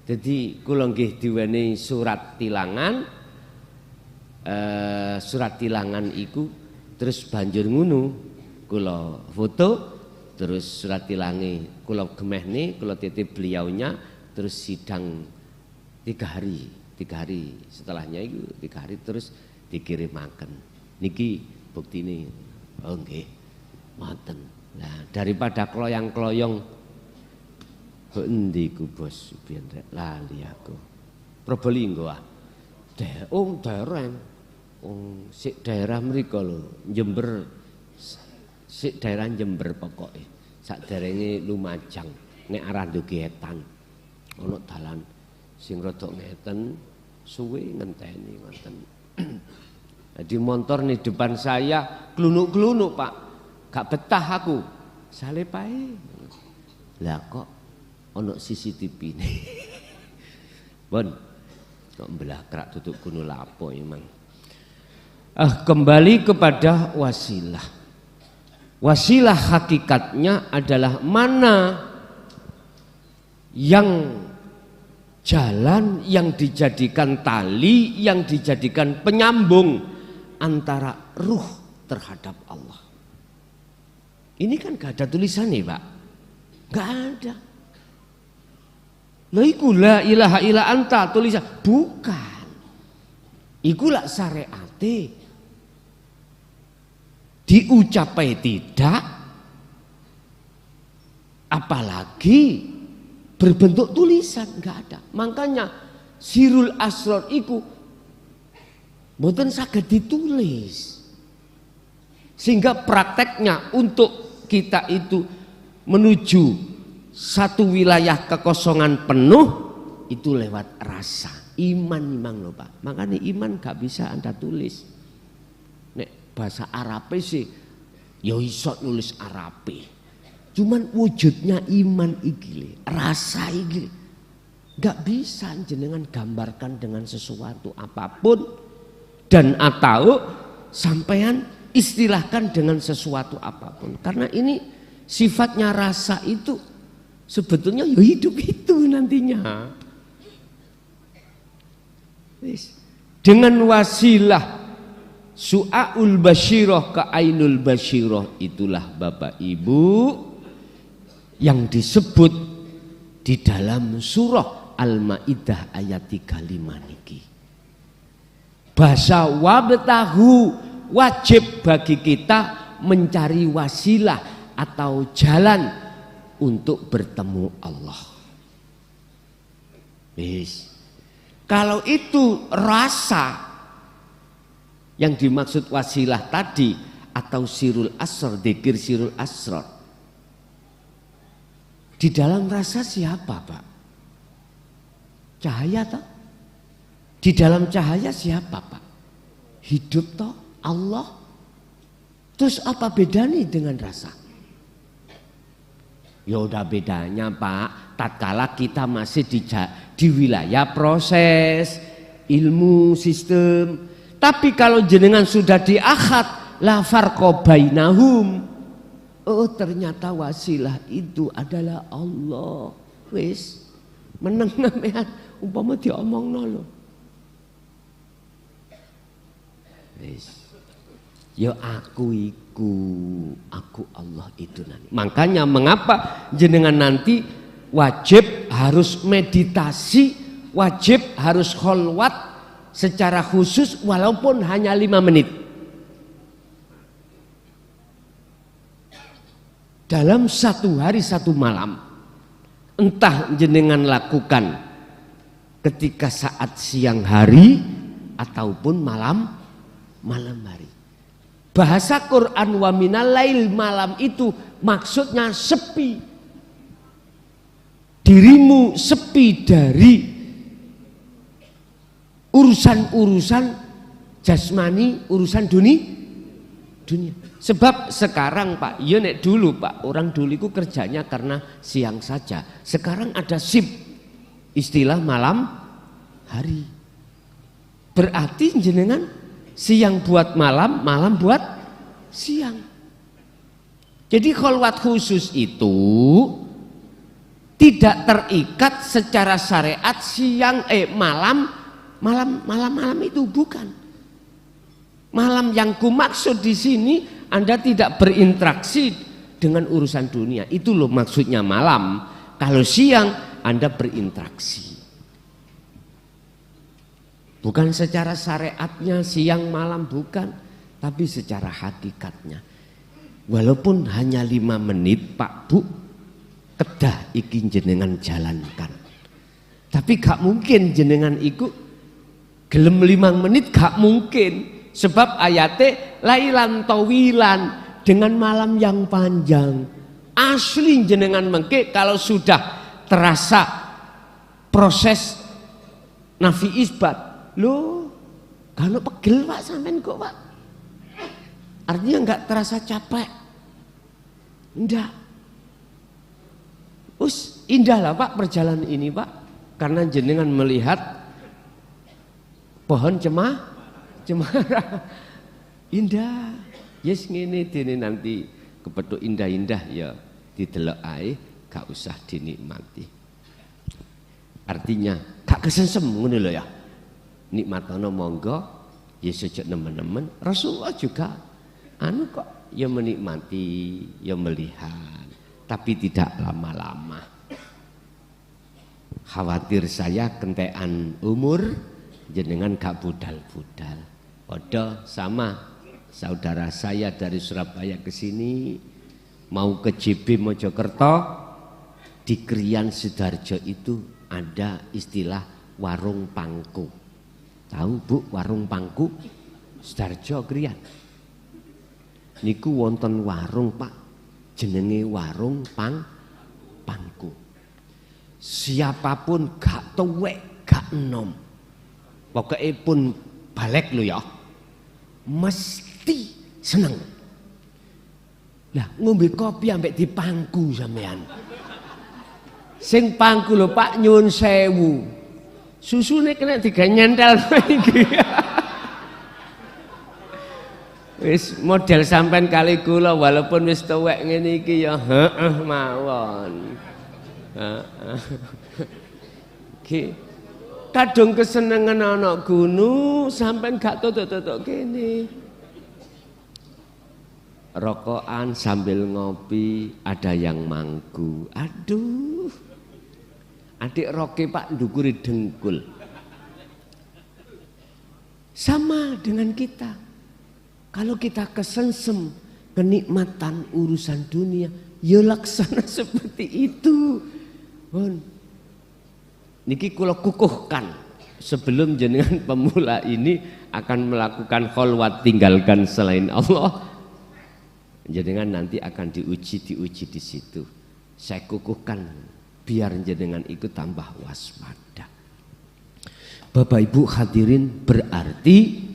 Jadi kula nggih diwenehi surat tilangan. Surat tilangan iku terus banjur ngono kula foto terus surat tilange kula gemehne kula titip beliaunya terus sidang 3 hari setelahnya itu 3 hari terus dikirimaken niki buktine. Oh nggih ngoten. Nah daripada kloyang-kloyong endi ku bos biyen rek lali aku Probolinggo daerah sik daerah mriko lho Jember sik daerah Jember pokoke sakderenge Lumajang nek arah Ndugetan ana dalan sing rada ngeten suwe ngenteni ngoten. Jadi motor nih depan saya glunuk-glunuk Pak gak betah aku salep ae. Lah kok ana CCTV nih. Bon kok belakrak tutup gunung lapo emang. Kembali kepada wasilah. Wasilah hakikatnya adalah mana yang jalan yang dijadikan tali, yang dijadikan penyambung antara ruh terhadap Allah. Ini kan gak ada tulisannya Pak. Gak ada. Lah iku la ilaha illa anta tulisan. Bukan. Iku lak syariate. Diucapai tidak, apalagi berbentuk tulisan nggak ada. Makanya sirul asror iku mboten saged ditulis. Sehingga prakteknya untuk kita itu menuju satu wilayah kekosongan penuh itu lewat rasa. Iman memang loh Pak. Makanya iman gak bisa Anda tulis. Bahasa Arabe sih ya iso nulis Arabe. Cuman wujudnya iman iki rasa iki gak bisa jenengan gambarkan dengan sesuatu apapun dan atau sampean istilahkan dengan sesuatu apapun karena ini sifatnya rasa itu sebetulnya ya hidup itu nantinya. Dengan wasilah Su'aul Basyirah ke Ainul Basyirah itulah Bapak Ibu yang disebut di dalam surah Al-Maidah ayat 35 niki. Bahasa wabtahu wajib bagi kita mencari wasilah atau jalan untuk bertemu Allah. Kalau itu rasa Yang dimaksud wasilah tadi atau sirul asrar, dzikir sirul asrar. Di dalam rasa siapa, Pak? Cahaya toh? Di dalam cahaya siapa, Pak? Hidup toh? Allah. Terus apa bedanya dengan rasa? Ya udah bedanya, Pak, tatkala kita masih di wilayah proses ilmu sistem. Tapi kalau jenengan sudah di akhad, la farqa bainahum. Oh, ternyata wasilah itu adalah Allah. Wis meneng sampean umpama diomongno lho. Wis. Ya aku iku, aku Allah itu nanti. Makanya mengapa jenengan nanti wajib harus meditasi, wajib harus kholwat secara khusus walaupun hanya 5 menit. Dalam 1 hari 1 malam. Entah jenengan lakukan ketika saat siang hari ataupun malam hari. Bahasa Quran wa minal lail, malam itu maksudnya sepi. Dirimu sepi dari urusan-urusan jasmani, urusan dunia. Sebab sekarang, Pak, ya nek dulu, Pak, orang dulu itu kerjanya karena siang saja. Sekarang ada shift, istilah malam hari. Berarti jenengan siang buat malam, malam buat siang. Jadi kholwat khusus itu tidak terikat secara syariat siang malam itu bukan. Malam yang kumaksud di sini Anda tidak berinteraksi dengan urusan dunia. Itu loh maksudnya malam. Kalau siang Anda berinteraksi. Bukan secara syariatnya siang malam bukan, tapi secara hakikatnya. Walaupun hanya 5 menit, Pak Bu, kedah iki jenengan jalankan. Tapi gak mungkin jenengan iku gelem 5 menit, gak mungkin. Sebab ayatnya lailan tawilan, dengan malam yang panjang. Asli jenengan mengke kalau sudah terasa proses nafi isbat. Loh, kalau pegel Pak sampean kok, Pak? Artinya enggak terasa capek. Enggak. Indah lah Pak perjalanan ini, Pak. Karena jenengan melihat pohon cemara. Indah. Yes ngene dene nanti kepethuk indah-indah ya didelok ae, gak usah dinikmati. Artinya gak kesensem ngono lho ya. Nikmatono monggo, ya sejak nemen-nemen. Rasulullah juga kok ya menikmati, ya melihat, tapi tidak lama-lama. Khawatir saya kentekan umur, jenengan gak budal-budal. Odo sama saudara saya dari Surabaya ke sini mau ke JB Mojokerto, di Krian Sidoarjo itu ada istilah warung pangku. Tahu Bu warung pangku? Sidoarjo Krian. Niku wonten warung Pak, jenenge warung pangku. Siapapun gak tuwek, gak enom. Pokoknya pun balik lo ya, mesti seneng. Lah ngombe kopi ambek dipangku sampean. Sing pangku lho Pak nyuwun sewu. Susune kena digawe nyentel iki. Wis model sampean kali kula walaupun wis tuwek ngene iki ya heeh mawon. Heeh. Ki kadung kesenengan anak gunung sampean gak tutuk-tutuk kene. Rokokan sambil ngopi, ada yang mangku. Aduh. Adik roke Pak ndukuri dengkul. Sama dengan kita. Kalau kita kesensem kenikmatan urusan dunia, ya laksana seperti itu. Niki kula kukuhkan sebelum jenengan pemula ini akan melakukan kholwat tinggalkan selain Allah, jenengan nanti akan diuji di situ. Saya kukuhkan biar jenengan ikut tambah waspada. Bapak Ibu hadirin, berarti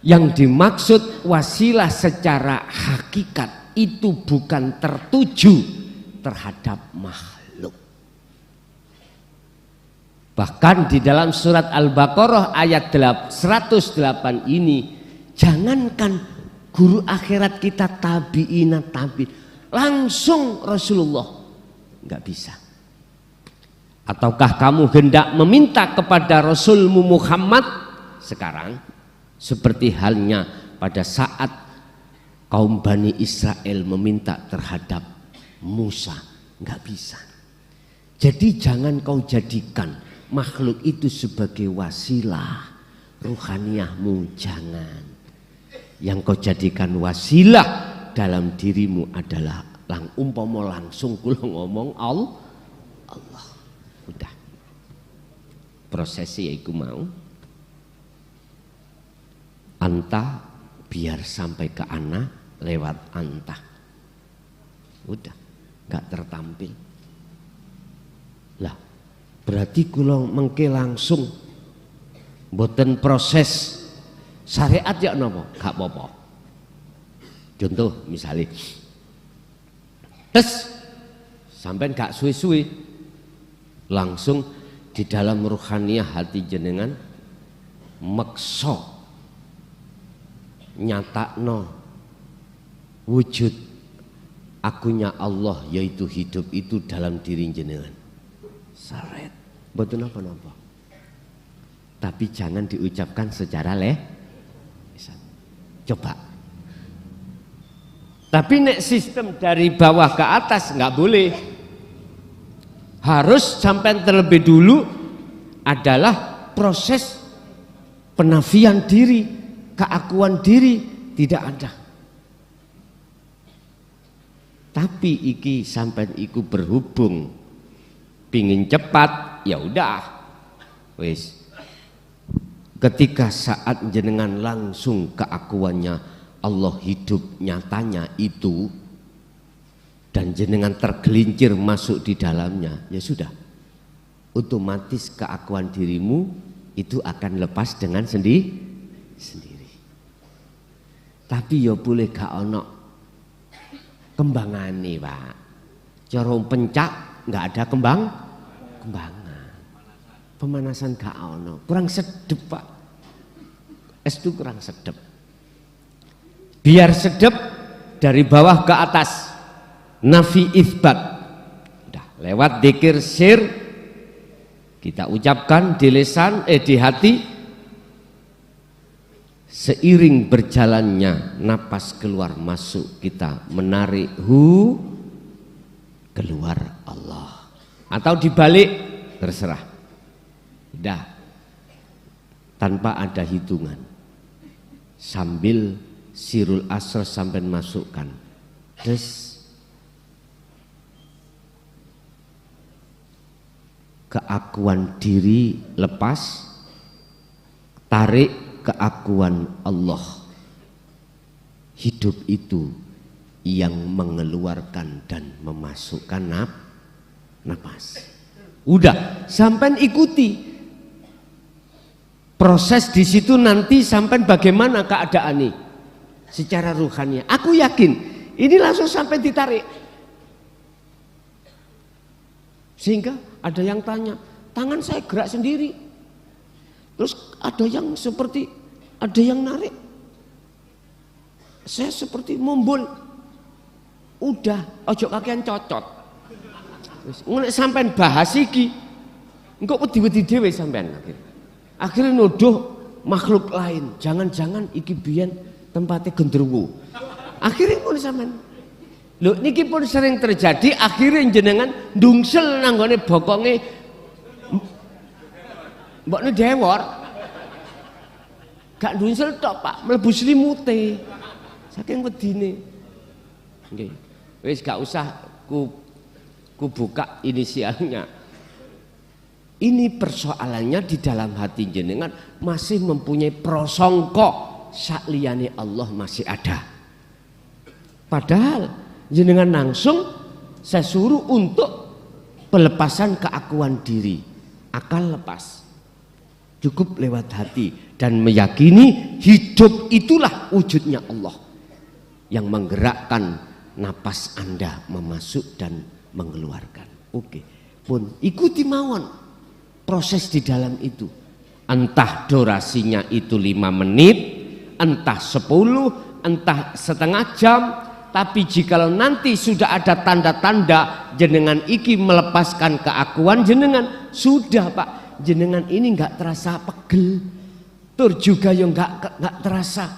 yang dimaksud wasilah secara hakikat itu bukan tertuju terhadap makhluk. Bahkan di dalam surat Al-Baqarah ayat 108 ini, jangankan guru akhirat kita tabi'ina langsung Rasulullah nggak bisa. Ataukah kamu hendak meminta kepada Rasulmu Muhammad sekarang seperti halnya pada saat kaum Bani Israel meminta terhadap Musa? Nggak bisa. Jadi jangan kau jadikan makhluk itu sebagai wasilah ruhaniyahmu, jangan. Yang kau jadikan wasilah dalam dirimu adalah umpama langsung kula ngomong Allah. Udah. Prosesnya iku mau anta biar sampai ke ana lewat anta. Udah, nggak tertampil. Lah, berarti kula mengke langsung mboten proses syariat ya napa? Gak apa-apa. Contoh misalnya, sampai gak suwe-suwe langsung di dalam ruhaniyah hati jenengan meksa nyatakno wujud akunya Allah, yaitu hidup itu dalam diri jenengan. Saret, betul apa-apa. Tapi jangan diucapkan secara coba. Tapi nek sistem dari bawah ke atas nggak boleh. Harus sampai terlebih dulu adalah proses penafian diri, keakuan diri tidak ada. Tapi iki sampai iku berhubung pingin cepat, ya udah, wis. Ketika saat jenengan langsung keakuannya Allah hidup nyatanya itu, dan jenengan tergelincir masuk di dalamnya, ya sudah, otomatis keakuan dirimu itu akan lepas dengan sendiri. Tapi ya boleh gak ono kembangane, Pak. Cara pencak nggak ada kembangan. Pemanasan gak ono, kurang sedep, Pak. Es itu kurang sedep. Biar sedep dari bawah ke atas. Nafi isbat, udah lewat dzikir sir kita ucapkan di lisan, di hati. Seiring berjalannya napas keluar masuk, kita menarik keluar Allah, atau dibalik terserah. Udah tanpa ada hitungan, sambil sirul asr sampai masukkan. Terus keakuan diri lepas, tarik keakuan Allah. Hidup itu yang mengeluarkan dan memasukkan napas. Udah, sampai ikuti proses di situ nanti sampai bagaimana keadaan ini secara ruhani. Aku yakin ini langsung sampai ditarik. Sehingga ada yang tanya, tangan saya gerak sendiri. Terus ada yang seperti, ada yang narik. Saya seperti mumbul. Udah, ojo kakean cocot. Mulai sampean bahas iki, engkau wedi-wedi dhewe sampean. Akhirnya nuduh makhluk lain. Jangan-jangan iki biyen tempatnya genderuwo. Akhirnya mulai sampean. Lho niki pun sering terjadi, akhirnya jenengan ndungsel nanggone bokonge mbokne dewor. Gak ndungsel tok, Pak, mlebu slimute. Saking wedine. Nggih. Wis gak usah ku buka inisialnya. Ini persoalannya di dalam hati jenengan masih mempunyai prasangka sakliyane Allah masih ada. Padahal jenengan langsung saya suruh untuk pelepasan keakuan diri, akal lepas. Cukup lewat hati dan meyakini hidup itulah wujudnya Allah yang menggerakkan napas Anda memasuk dan mengeluarkan. Oke, pun ikuti mawon proses di dalam itu. Entah durasinya itu 5 menit, entah 10, entah setengah jam. Tapi jikalau nanti sudah ada tanda-tanda jenengan iki melepaskan keakuan jenengan, sudah Pak, jenengan ini nggak terasa pegel, tur juga yang nggak terasa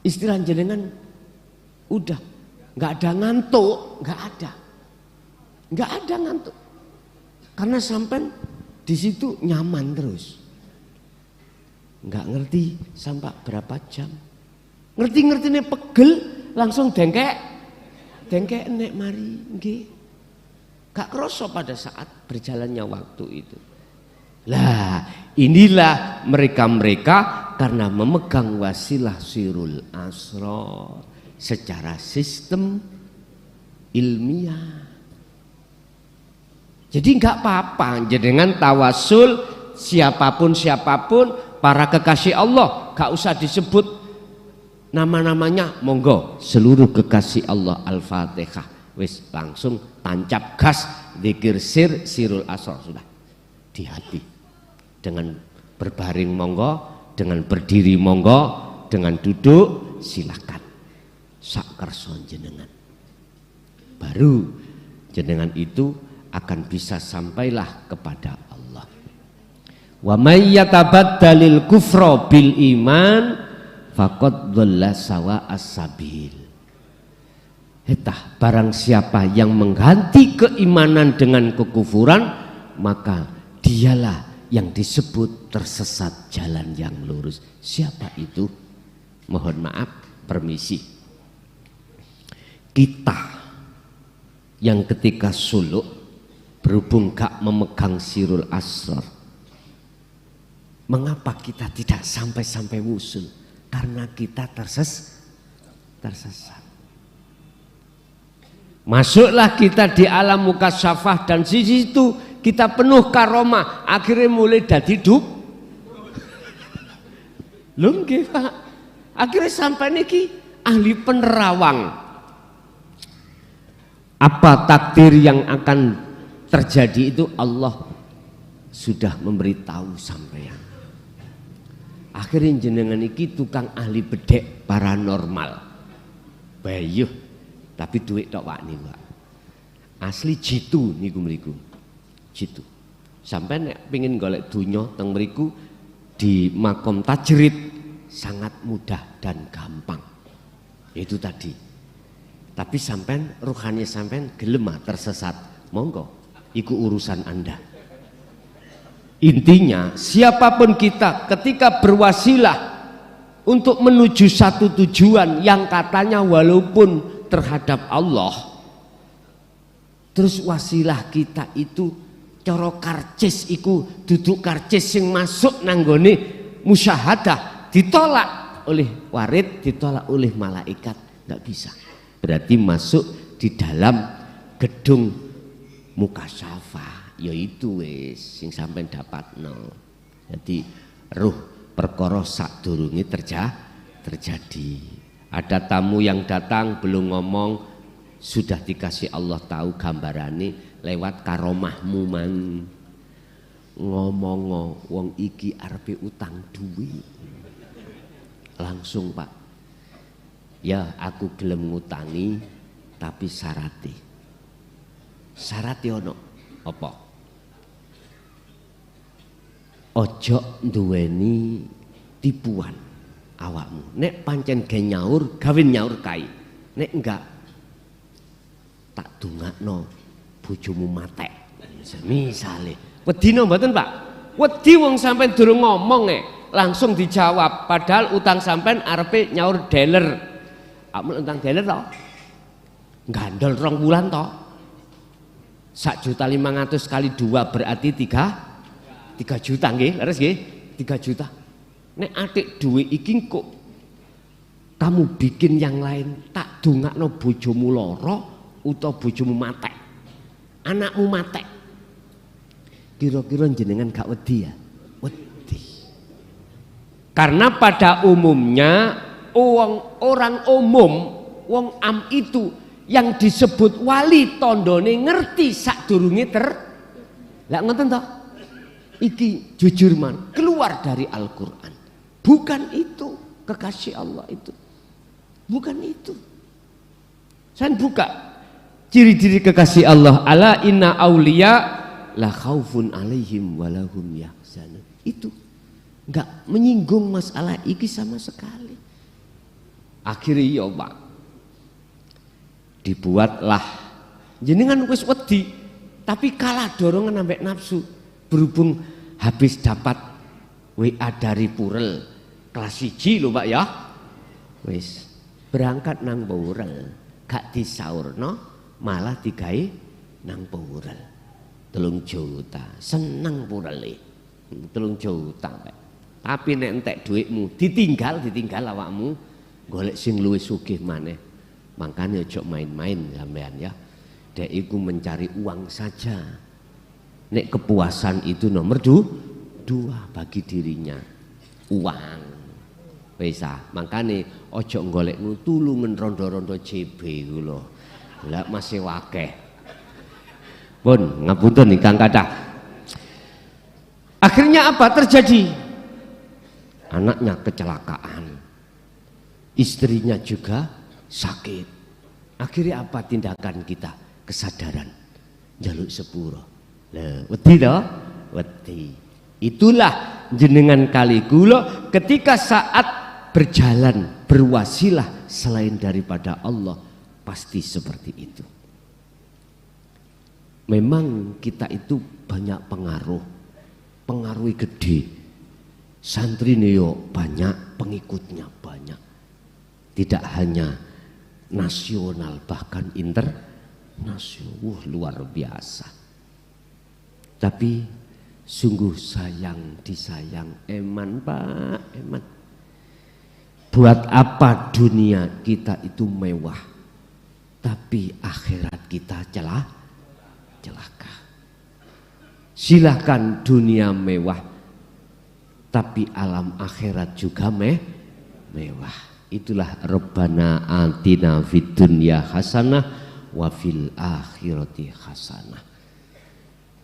istilah jenengan udah nggak ada ngantuk, nggak ada ngantuk, karena sampai di situ nyaman terus, nggak ngerti sampai berapa jam, ngerti nih pegel langsung dengkek nek mari nggih, gak kroso pada saat berjalannya waktu itu. Lah inilah mereka karena memegang wasilah sirul asrar secara sistem ilmiah. Jadi nggak apa-apa jenengan tawasul siapapun para kekasih Allah, gak usah disebut nama-namanya, monggo seluruh kekasih Allah Al-Fatihah, wis langsung tancap gas dzikir sirul asrar sudah di hati. Dengan berbaring monggo, dengan berdiri monggo, dengan duduk silakan. Sak kersa jenengan. Baru jenengan itu akan bisa sampailah kepada Allah. Wa may yatabaddalil kufra bil iman faqad dhalla sawa as-sabil. Hetah barang siapa yang mengganti keimanan dengan kekufuran, maka dialah yang disebut tersesat jalan yang lurus. Siapa itu? Mohon maaf, permisi. Kita yang ketika suluk berhubung gak memegang sirul asrar, mengapa kita tidak sampai wusul? Karena kita tersesat. Masuklah kita di alam mukasyafah dan di situ kita penuh karomah, akhirnya mulai dadi duk. Lho nggih Pak. Akhirnya sampai niki ahli penerawang. Apa takdir yang akan terjadi itu Allah sudah memberitahu sampeyan. Akhirnya jenengan iki tukang ahli bedek paranormal. Bayuh, tapi duit tok wakni, Pak. Asli jitu niku mriku. Jitu. Sampai nek pengin golek donya teng mriku di makom tajrid sangat mudah dan gampang. Itu tadi. Tapi sampean ruhani sampean gelem tersesat, monggo iku urusan Anda. Intinya siapapun kita ketika berwasilah untuk menuju satu tujuan yang katanya walaupun terhadap Allah, terus wasilah kita itu cara karcis iku duduk karcis sing masuk nanggone musyahadah ditolak oleh warid, ditolak oleh malaikat, nggak bisa. Berarti masuk di dalam gedung mukasyafah, yaitu wis sing sampean dapatno. Jadi ruh perkara sadurunge terjadi. Ada tamu yang datang belum ngomong sudah dikasih Allah tahu gambarane lewat karomahmu man. Ngomong wong iki arepe utang duit. Langsung Pak, ya aku gelem ngutangi tapi syaratnya ono apa? Ojo duweni tipuan awakmu. Nek pancen ge nyaur, gawe nyaur kae. Nek enggak tak dongakno bojomu matek. Misale, wedine mboten Pak? Wedi wong sampean durung ngomong langsung dijawab, padahal utang sampean arepe nyaur dealer. Amun utang dealer to? Gandol 2 bulan to? 1.500.000 kali 2 berarti 3 3 juta nggih, leres nggih? 3 juta. Nek atik duwe iki kok kamu bikin yang lain, tak dongakno bojomu lara utawa bojomu matek. Anakmu matek. Kira-kira jenengan gak wedi ya? Wedi. Karena pada umumnya orang umum, wong am itu yang disebut wali tondone ngerti sadurunge lah ngoten toh? Iki jujur man, keluar dari Al-Qur'an. Bukan itu kekasih Allah itu. Bukan itu. Saya buka ciri-ciri kekasih Allah. Ala inna auliya la khaufun alaihim walahum yahzanun. Itu enggak menyinggung masalah iki sama sekali. Akhirnya ya Pak, dibuatlah jenengan wis wedi tapi kalah dorongan ambek nafsu. Berhubung habis dapat WA dari Purel kelas 1 lho Pak ya, wis berangkat nang Purel gak disaurno malah digawe nang Purel 3 juta. Seneng Purele 3 juta Pak. Tapi nek entek duitmu ditinggal awakmu golek sing luwih sugih maneh. Makanya ojo main-main sampean ya. Dek iku mencari uang saja. Nek kepuasan itu nomor 2 bagi dirinya. Uang. Wis makane ojo golekmu tulungan rondo-rondo JB ku lho. Lah masih wakeh. Pun ngapunten nih Kang Kadah. Akhirnya apa terjadi? Anaknya kecelakaan. Istrinya juga sakit. Akhirnya apa tindakan kita? Kesadaran. Jaluk sepuro. Lah, wedi toh? Wedi. Itulah jenengan kali kula ketika saat berjalan berwasilah selain daripada Allah pasti seperti itu. Memang kita itu banyak pengaruh gede. Santri neo banyak, pengikutnya banyak. Tidak hanya nasional bahkan internasional. Luar biasa. Tapi sungguh sayang disayang eman Pak, eman. Buat apa dunia kita itu mewah tapi akhirat kita celaka. Silahkan dunia mewah tapi alam akhirat juga mewah. Itulah Rabbana atina fid dunya hasanah wa fil akhirati hasanah.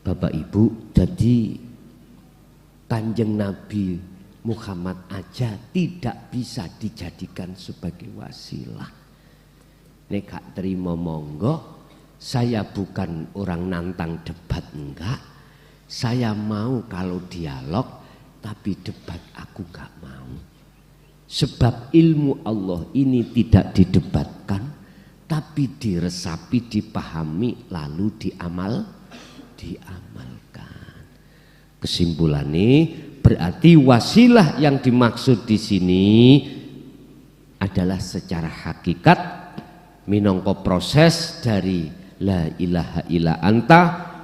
Bapak Ibu, jadi Kanjeng Nabi Muhammad aja tidak bisa dijadikan sebagai wasilah. Nek gak terima monggo, saya bukan orang nantang debat enggak. Saya mau kalau dialog, tapi debat aku gak mau. Sebab ilmu Allah ini tidak didebatkan, tapi diresapi, dipahami, lalu diamalkan. Kesimpulannya berarti wasilah yang dimaksud di sini adalah secara hakikat minangka proses dari la ilaha illa anta.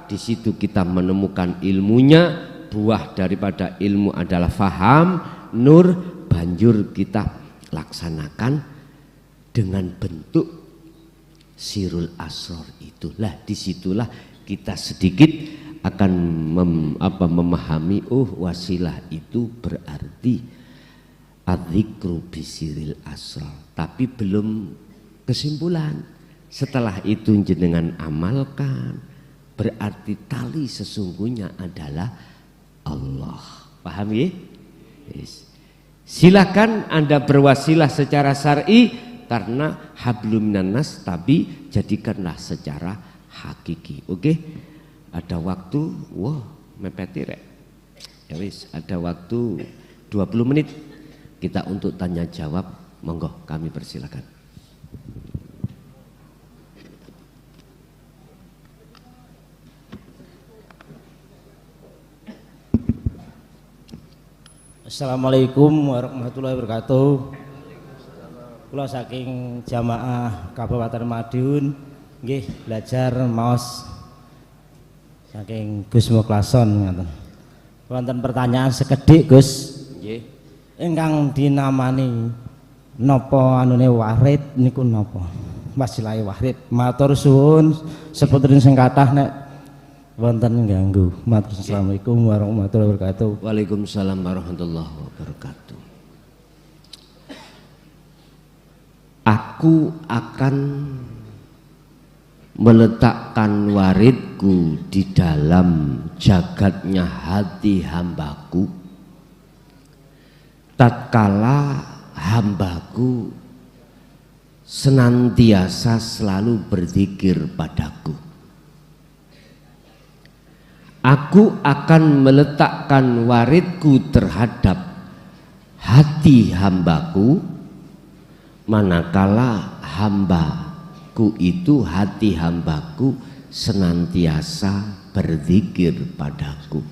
Di situ kita menemukan ilmunya, buah daripada ilmu adalah faham, nur, banjur kita laksanakan dengan bentuk sirul asror itulah. Disitulah kita sedikit akan memahami wasilah itu berarti adzikru bisiril asror. Tapi belum kesimpulan. Setelah itu jenengan amalkan, berarti tali sesungguhnya adalah Allah. Paham ya? Yes. Silakan Anda berwasilah secara syar'i karena hablum minan nas, tapi jadikanlah secara hakiki. Oke? Ada waktu, mepeti rek. Ya wis, ada waktu 20 menit kita untuk tanya jawab. Monggo kami persilakan. Assalamualaikum warahmatullahi wabarakatuh. Kula saking jamaah Kabupaten Madiun nggih belajar maos saking Gus Muklason ngoten. Wonten pertanyaan sekedhik Gus. Nggih. Ingkang dinamani napa anune warid niku napa? Wasilahe warid. Matur suwun seputripun sing kathah nek wonten ganggu. Matur Assalamualaikum warahmatullahi wabarakatuh. Waalaikumsalam warahmatullahi wabarakatuh. Aku akan meletakkan waridku di dalam jagatnya hati hambaku tatkala hambaku senantiasa selalu berzikir padaku. Aku akan meletakkan waridku terhadap hati hambaku manakala hambaku itu, hati hambaku senantiasa berzikir padaku.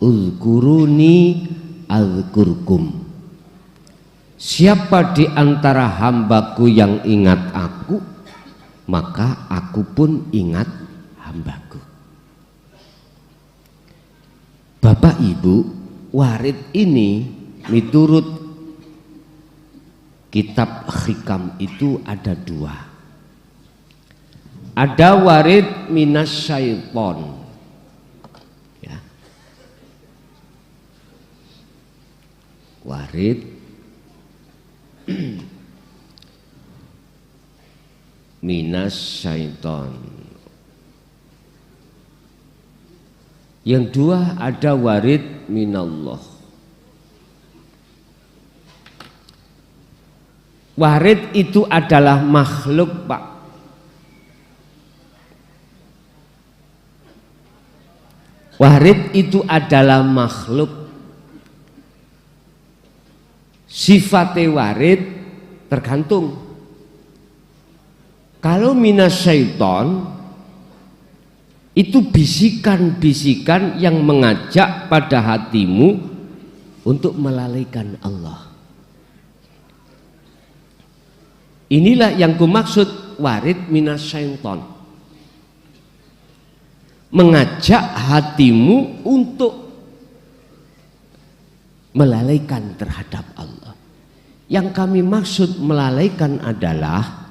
Uzkuruni azkurkum. Siapa di antara hambaku yang ingat aku, maka aku pun ingat hambaku. Bapak Ibu, warid ini miturut kitab Hikam itu ada dua. Ada warid minas syaiton, ya. Warid minas syaiton. Yang dua ada warid minallah. Warid itu adalah makhluk, Pak. Warid itu adalah makhluk. Sifatnya warid tergantung. Kalau minas syaiton itu bisikan-bisikan yang mengajak pada hatimu untuk melalaikan Allah. Inilah yang kumaksud warid minas syaiton. Mengajak hatimu untuk melalaikan terhadap Allah. Yang kami maksud melalaikan adalah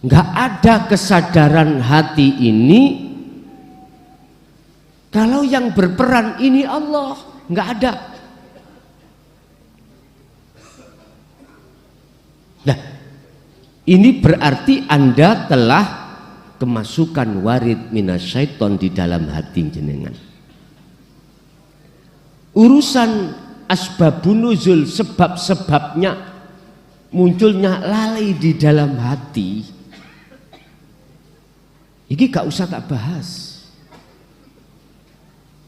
nggak ada kesadaran hati ini kalau yang berperan ini Allah, nggak ada. Nah, ini berarti Anda telah kemasukan warid minasyaiton di dalam hati jenengan. Urusan asbabun nuzul, sebab-sebabnya munculnya lalai di dalam hati, ini gak usah tak bahas.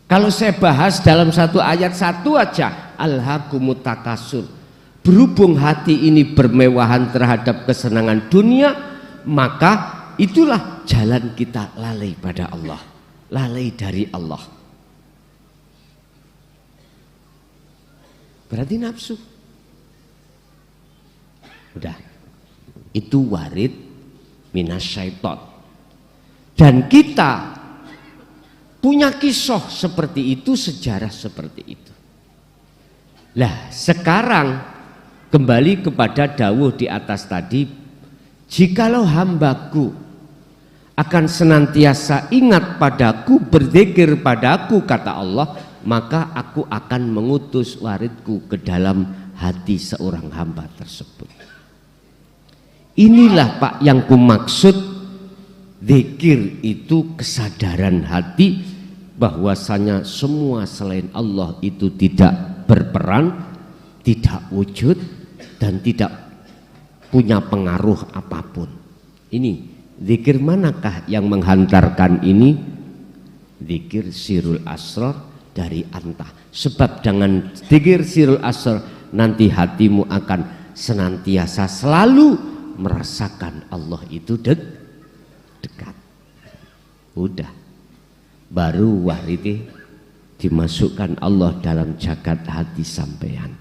Kalau saya bahas dalam satu ayat satu aja, alhaqumut takasur. Berhubung hati ini bermewahan terhadap kesenangan dunia, maka itulah jalan kita lalai pada Allah, lalai dari Allah. Berarti nafsu. Udah, itu warid minasyaiton. Dan kita punya kisah seperti itu, sejarah seperti itu. Lah sekarang kembali kepada dawuh di atas tadi, jikalau hambaku akan senantiasa ingat padaku, berzikir padaku, kata Allah, maka aku akan mengutus waridku ke dalam hati seorang hamba tersebut. Inilah Pak yang kumaksud zikir itu kesadaran hati bahwasanya semua selain Allah itu tidak berperan, tidak wujud, dan tidak punya pengaruh apapun. Ini zikir manakah yang menghantarkan ini? Zikir sirul asrar dari anta. Sebab dengan zikir sirul asrar nanti hatimu akan senantiasa selalu merasakan Allah itu dekat. Udah, baru warid dimasukkan Allah dalam jagat hati sampean.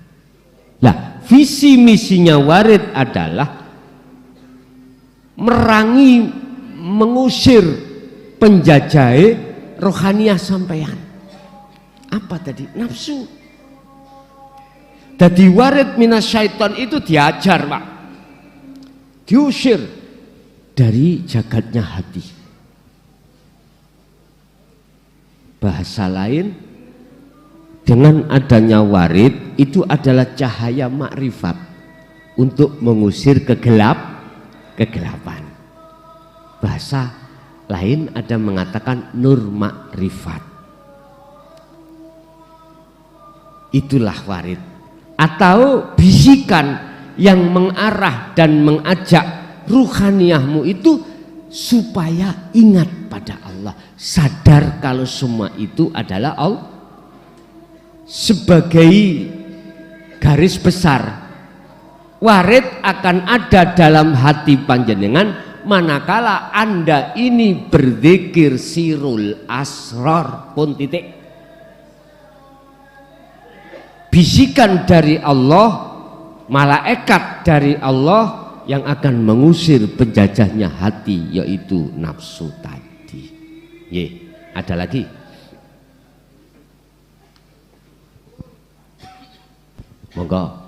Nah, visi misinya warid adalah merangi, mengusir penjajah rohaniah sampean. Apa tadi? Nafsu. Jadi warid minasyaiton itu diajar, Pak. Diusir dari jagatnya hati. Bahasa lain, dengan adanya warid itu adalah cahaya makrifat untuk mengusir kegelapan. Bahasa lain ada mengatakan nur makrifat. Itulah warid. Atau bisikan yang mengarah dan mengajak ruhaniyahmu itu supaya ingat pada Allah, sadar kalau semua itu adalah Allah. Sebagai garis besar, warid akan ada dalam hati panjenengan manakala Anda ini berzikir sirul asrar pun titik. Bisikan dari Allah, malaikat dari Allah yang akan mengusir penjajahnya hati, yaitu nafsu tadi. Ada lagi? Monggo.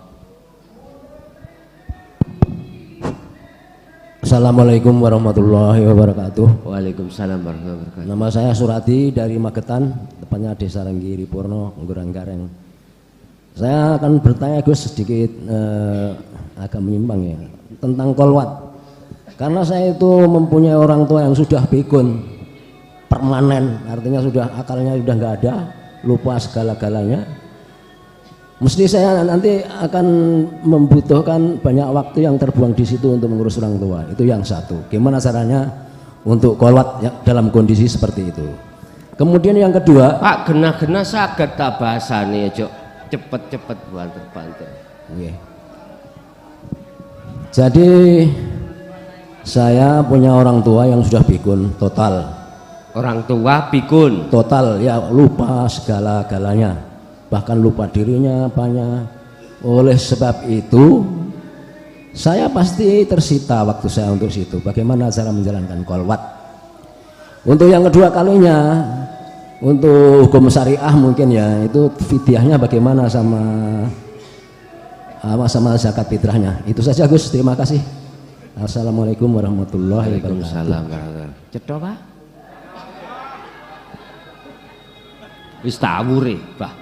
Assalamualaikum warahmatullahi wabarakatuh. Waalaikumsalam warahmatullahi wabarakatuh. Nama saya Surati dari Magetan, tepatnya Desa Renggiri Purno, Nguranggareng. Saya akan bertanya Gus sedikit agak menyimpang ya tentang kolwat. Karena saya itu mempunyai orang tua yang sudah pikun permanen, artinya sudah akalnya sudah nggak ada, lupa segala-galanya. Mesti saya nanti akan membutuhkan banyak waktu yang terbuang di situ untuk mengurus orang tua. Itu yang satu. Gimana caranya untuk kolwat dalam kondisi seperti itu? Kemudian yang kedua, Pak, gena-gena saged ta bahasane, Cuk. Cepet-cepet banter-banter. Jadi saya punya orang tua yang sudah pikun total. Orang tua pikun Total ya, lupa segala-galanya, bahkan lupa dirinya apanya. Oleh sebab itu saya pasti tersita waktu saya untuk situ. Bagaimana cara menjalankan kolwat? Untuk yang kedua kalinya, untuk hukum syariah mungkin ya, itu fidyahnya bagaimana sama zakat fitrahnya. Itu saja Gus, terima kasih. Assalamualaikum warahmatullahi wabarakatuh. Waalaikumsalam warahmatullahi wabarakatuh. Cetha, Pak? Wis tawure, Pak.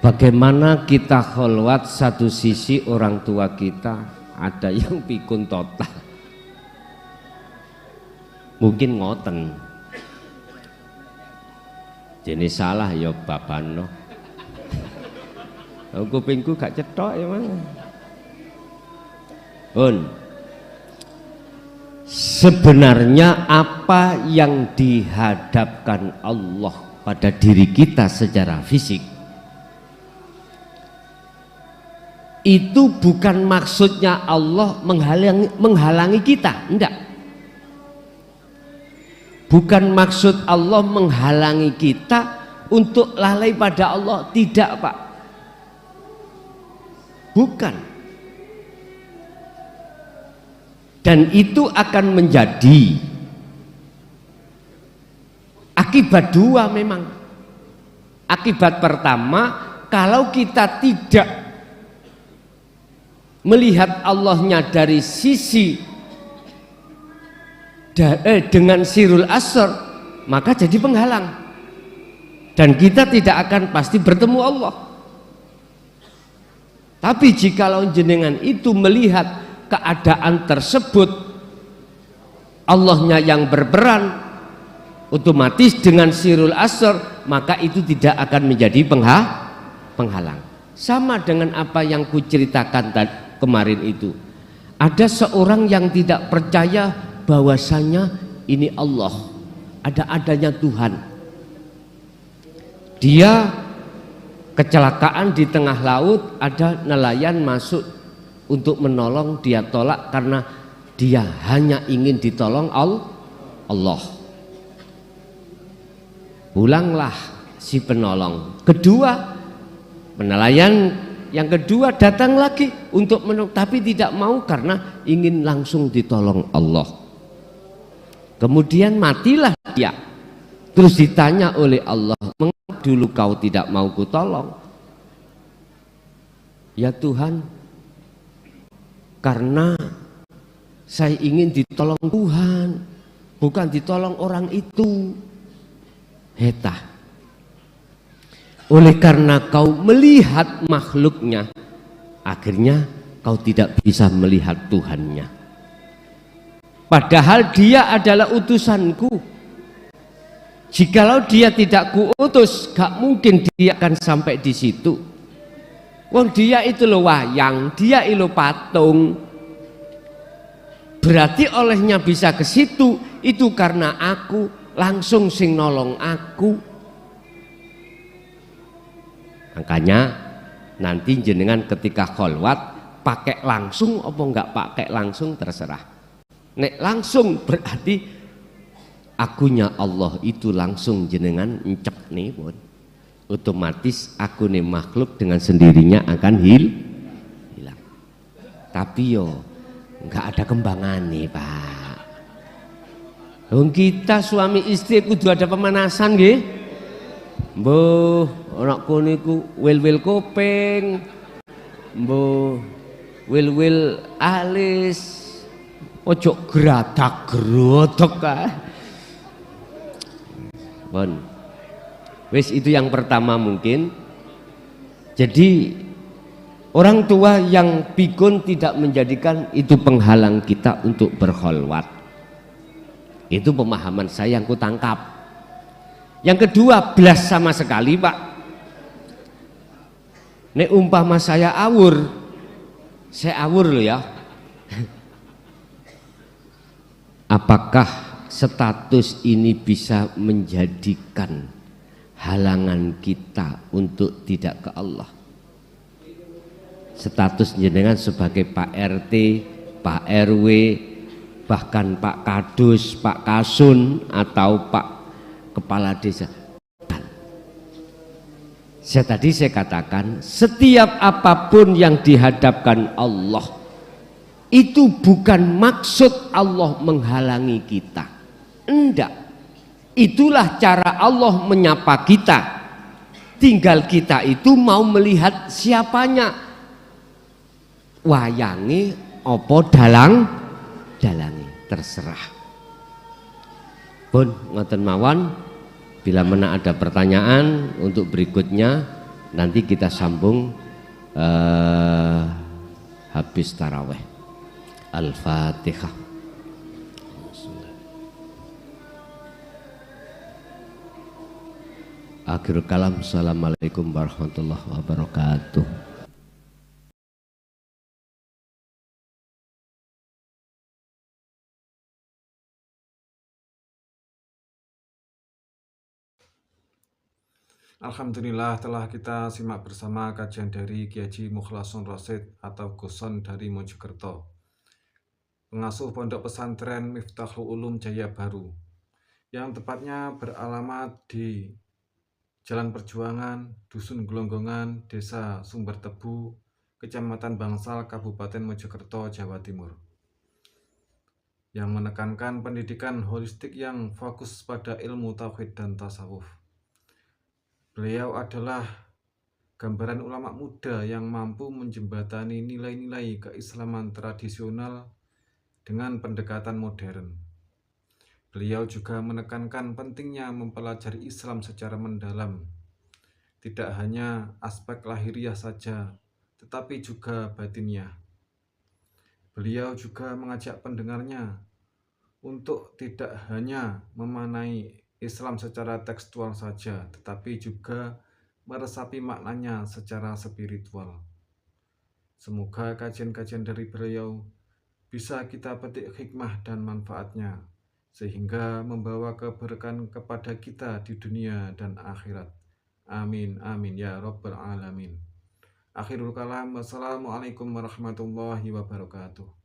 Bagaimana kita kholwat, satu sisi orang tua kita ada yang pikun total. Mungkin ngoten. Jenis salah ya babano. Kupingku gak cetok ya Mas. Pun. Sebenarnya apa yang dihadapkan Allah pada diri kita secara fisik itu bukan maksudnya Allah menghalangi kita, enggak. Bukan maksud Allah menghalangi kita untuk lalai pada Allah, tidak Pak. Bukan. Dan itu akan menjadi akibat dua memang. Akibat pertama, kalau kita tidak melihat Allahnya dari sisi dengan sirul asr, maka jadi penghalang dan kita tidak akan pasti bertemu Allah. Tapi jikalau jenengan itu melihat keadaan tersebut, Allahnya yang berperan, otomatis dengan sirul asr, maka itu tidak akan menjadi penghalang. Sama dengan apa yang kuceritakan kemarin itu. Ada seorang yang tidak percaya bahwasanya ini Allah, adanya Tuhan. Dia kecelakaan di tengah laut, ada nelayan masuk untuk menolong, dia tolak karena dia hanya ingin ditolong Allah. Pulanglah si penolong. Kedua, nelayan yang kedua datang lagi untuk menolong, tapi tidak mau karena ingin langsung ditolong Allah. Kemudian matilah dia. Terus ditanya oleh Allah, mengapa dulu kau tidak mau kutolong? Ya Tuhan, karena saya ingin ditolong Tuhan, bukan ditolong orang itu. Hetah. Oleh karena kau melihat makhluknya, akhirnya kau tidak bisa melihat Tuhannya. Padahal dia adalah utusanku. Jikalau dia tidak kuutus, gak mungkin dia akan sampai di situ. Wong dia itu lo wayang, dia itu patung. Berarti olehnya bisa ke situ, itu karena aku langsung sing nolong aku. Makanya nanti jenengan ketika kholwat pakai langsung apa enggak pakai langsung terserah. Nek langsung berarti akunya Allah itu langsung jenengan encep nih pun. Otomatis aku nih makhluk dengan sendirinya akan hilang. Tapi yo nggak ada kembangan nih Pak. Kita suami istri kudu ada pemanasan nggih. Mbuh anakku niku wil-wil kuping. Mbuh wil-wil alis. Ojo geradak gerodok kae. Bon. Wis itu yang pertama mungkin. Jadi orang tua yang pikun tidak menjadikan itu penghalang kita untuk berkholwat. Itu pemahaman saya yang kutangkap. Yang kedua, belas sama sekali Pak. Nek umpama saya awur loh ya. Apakah status ini bisa menjadikan halangan kita untuk tidak ke Allah? Status jenengan sebagai Pak RT, Pak RW, bahkan Pak Kadus, Pak Kasun atau Pak Kepala Desa. Tadi saya katakan setiap apapun yang dihadapkan Allah itu bukan maksud Allah menghalangi kita. Enggak. Itulah cara Allah menyapa kita. Tinggal kita itu mau melihat siapanya. Wayangi opo dalangi terserah. Pun ngoten mawon. Bila mana ada pertanyaan untuk berikutnya nanti kita sambung habis taraweh. Al-Fatihah. Akhirul kalam. Assalamualaikum warahmatullahi wabarakatuh. Alhamdulillah telah kita simak bersama kajian dari Kiai Haji Mukhlason Rosid atau Guson dari Mojokerto, pengasuh Pondok Pesantren Miftahul Ulum Jaya Baru, yang tepatnya beralamat di Jalan Perjuangan, Dusun Gelonggongan, Desa Sumber Tebu, Kecamatan Bangsal, Kabupaten Mojokerto, Jawa Timur, yang menekankan pendidikan holistik yang fokus pada ilmu tauhid dan tasawuf. Beliau adalah gambaran ulama muda yang mampu menjembatani nilai-nilai keislaman tradisional dengan pendekatan modern. Beliau juga menekankan pentingnya mempelajari Islam secara mendalam, tidak hanya aspek lahiriah saja, tetapi juga batinnya. Beliau juga mengajak pendengarnya untuk tidak hanya memanai Islam secara tekstual saja, tetapi juga meresapi maknanya secara spiritual. Semoga kajian-kajian dari beliau bisa kita petik hikmah dan manfaatnya, sehingga membawa keberkahan kepada kita di dunia dan akhirat. Amin, amin, ya Rabbal Alamin. Akhirul kalam, wassalamualaikum warahmatullahi wabarakatuh.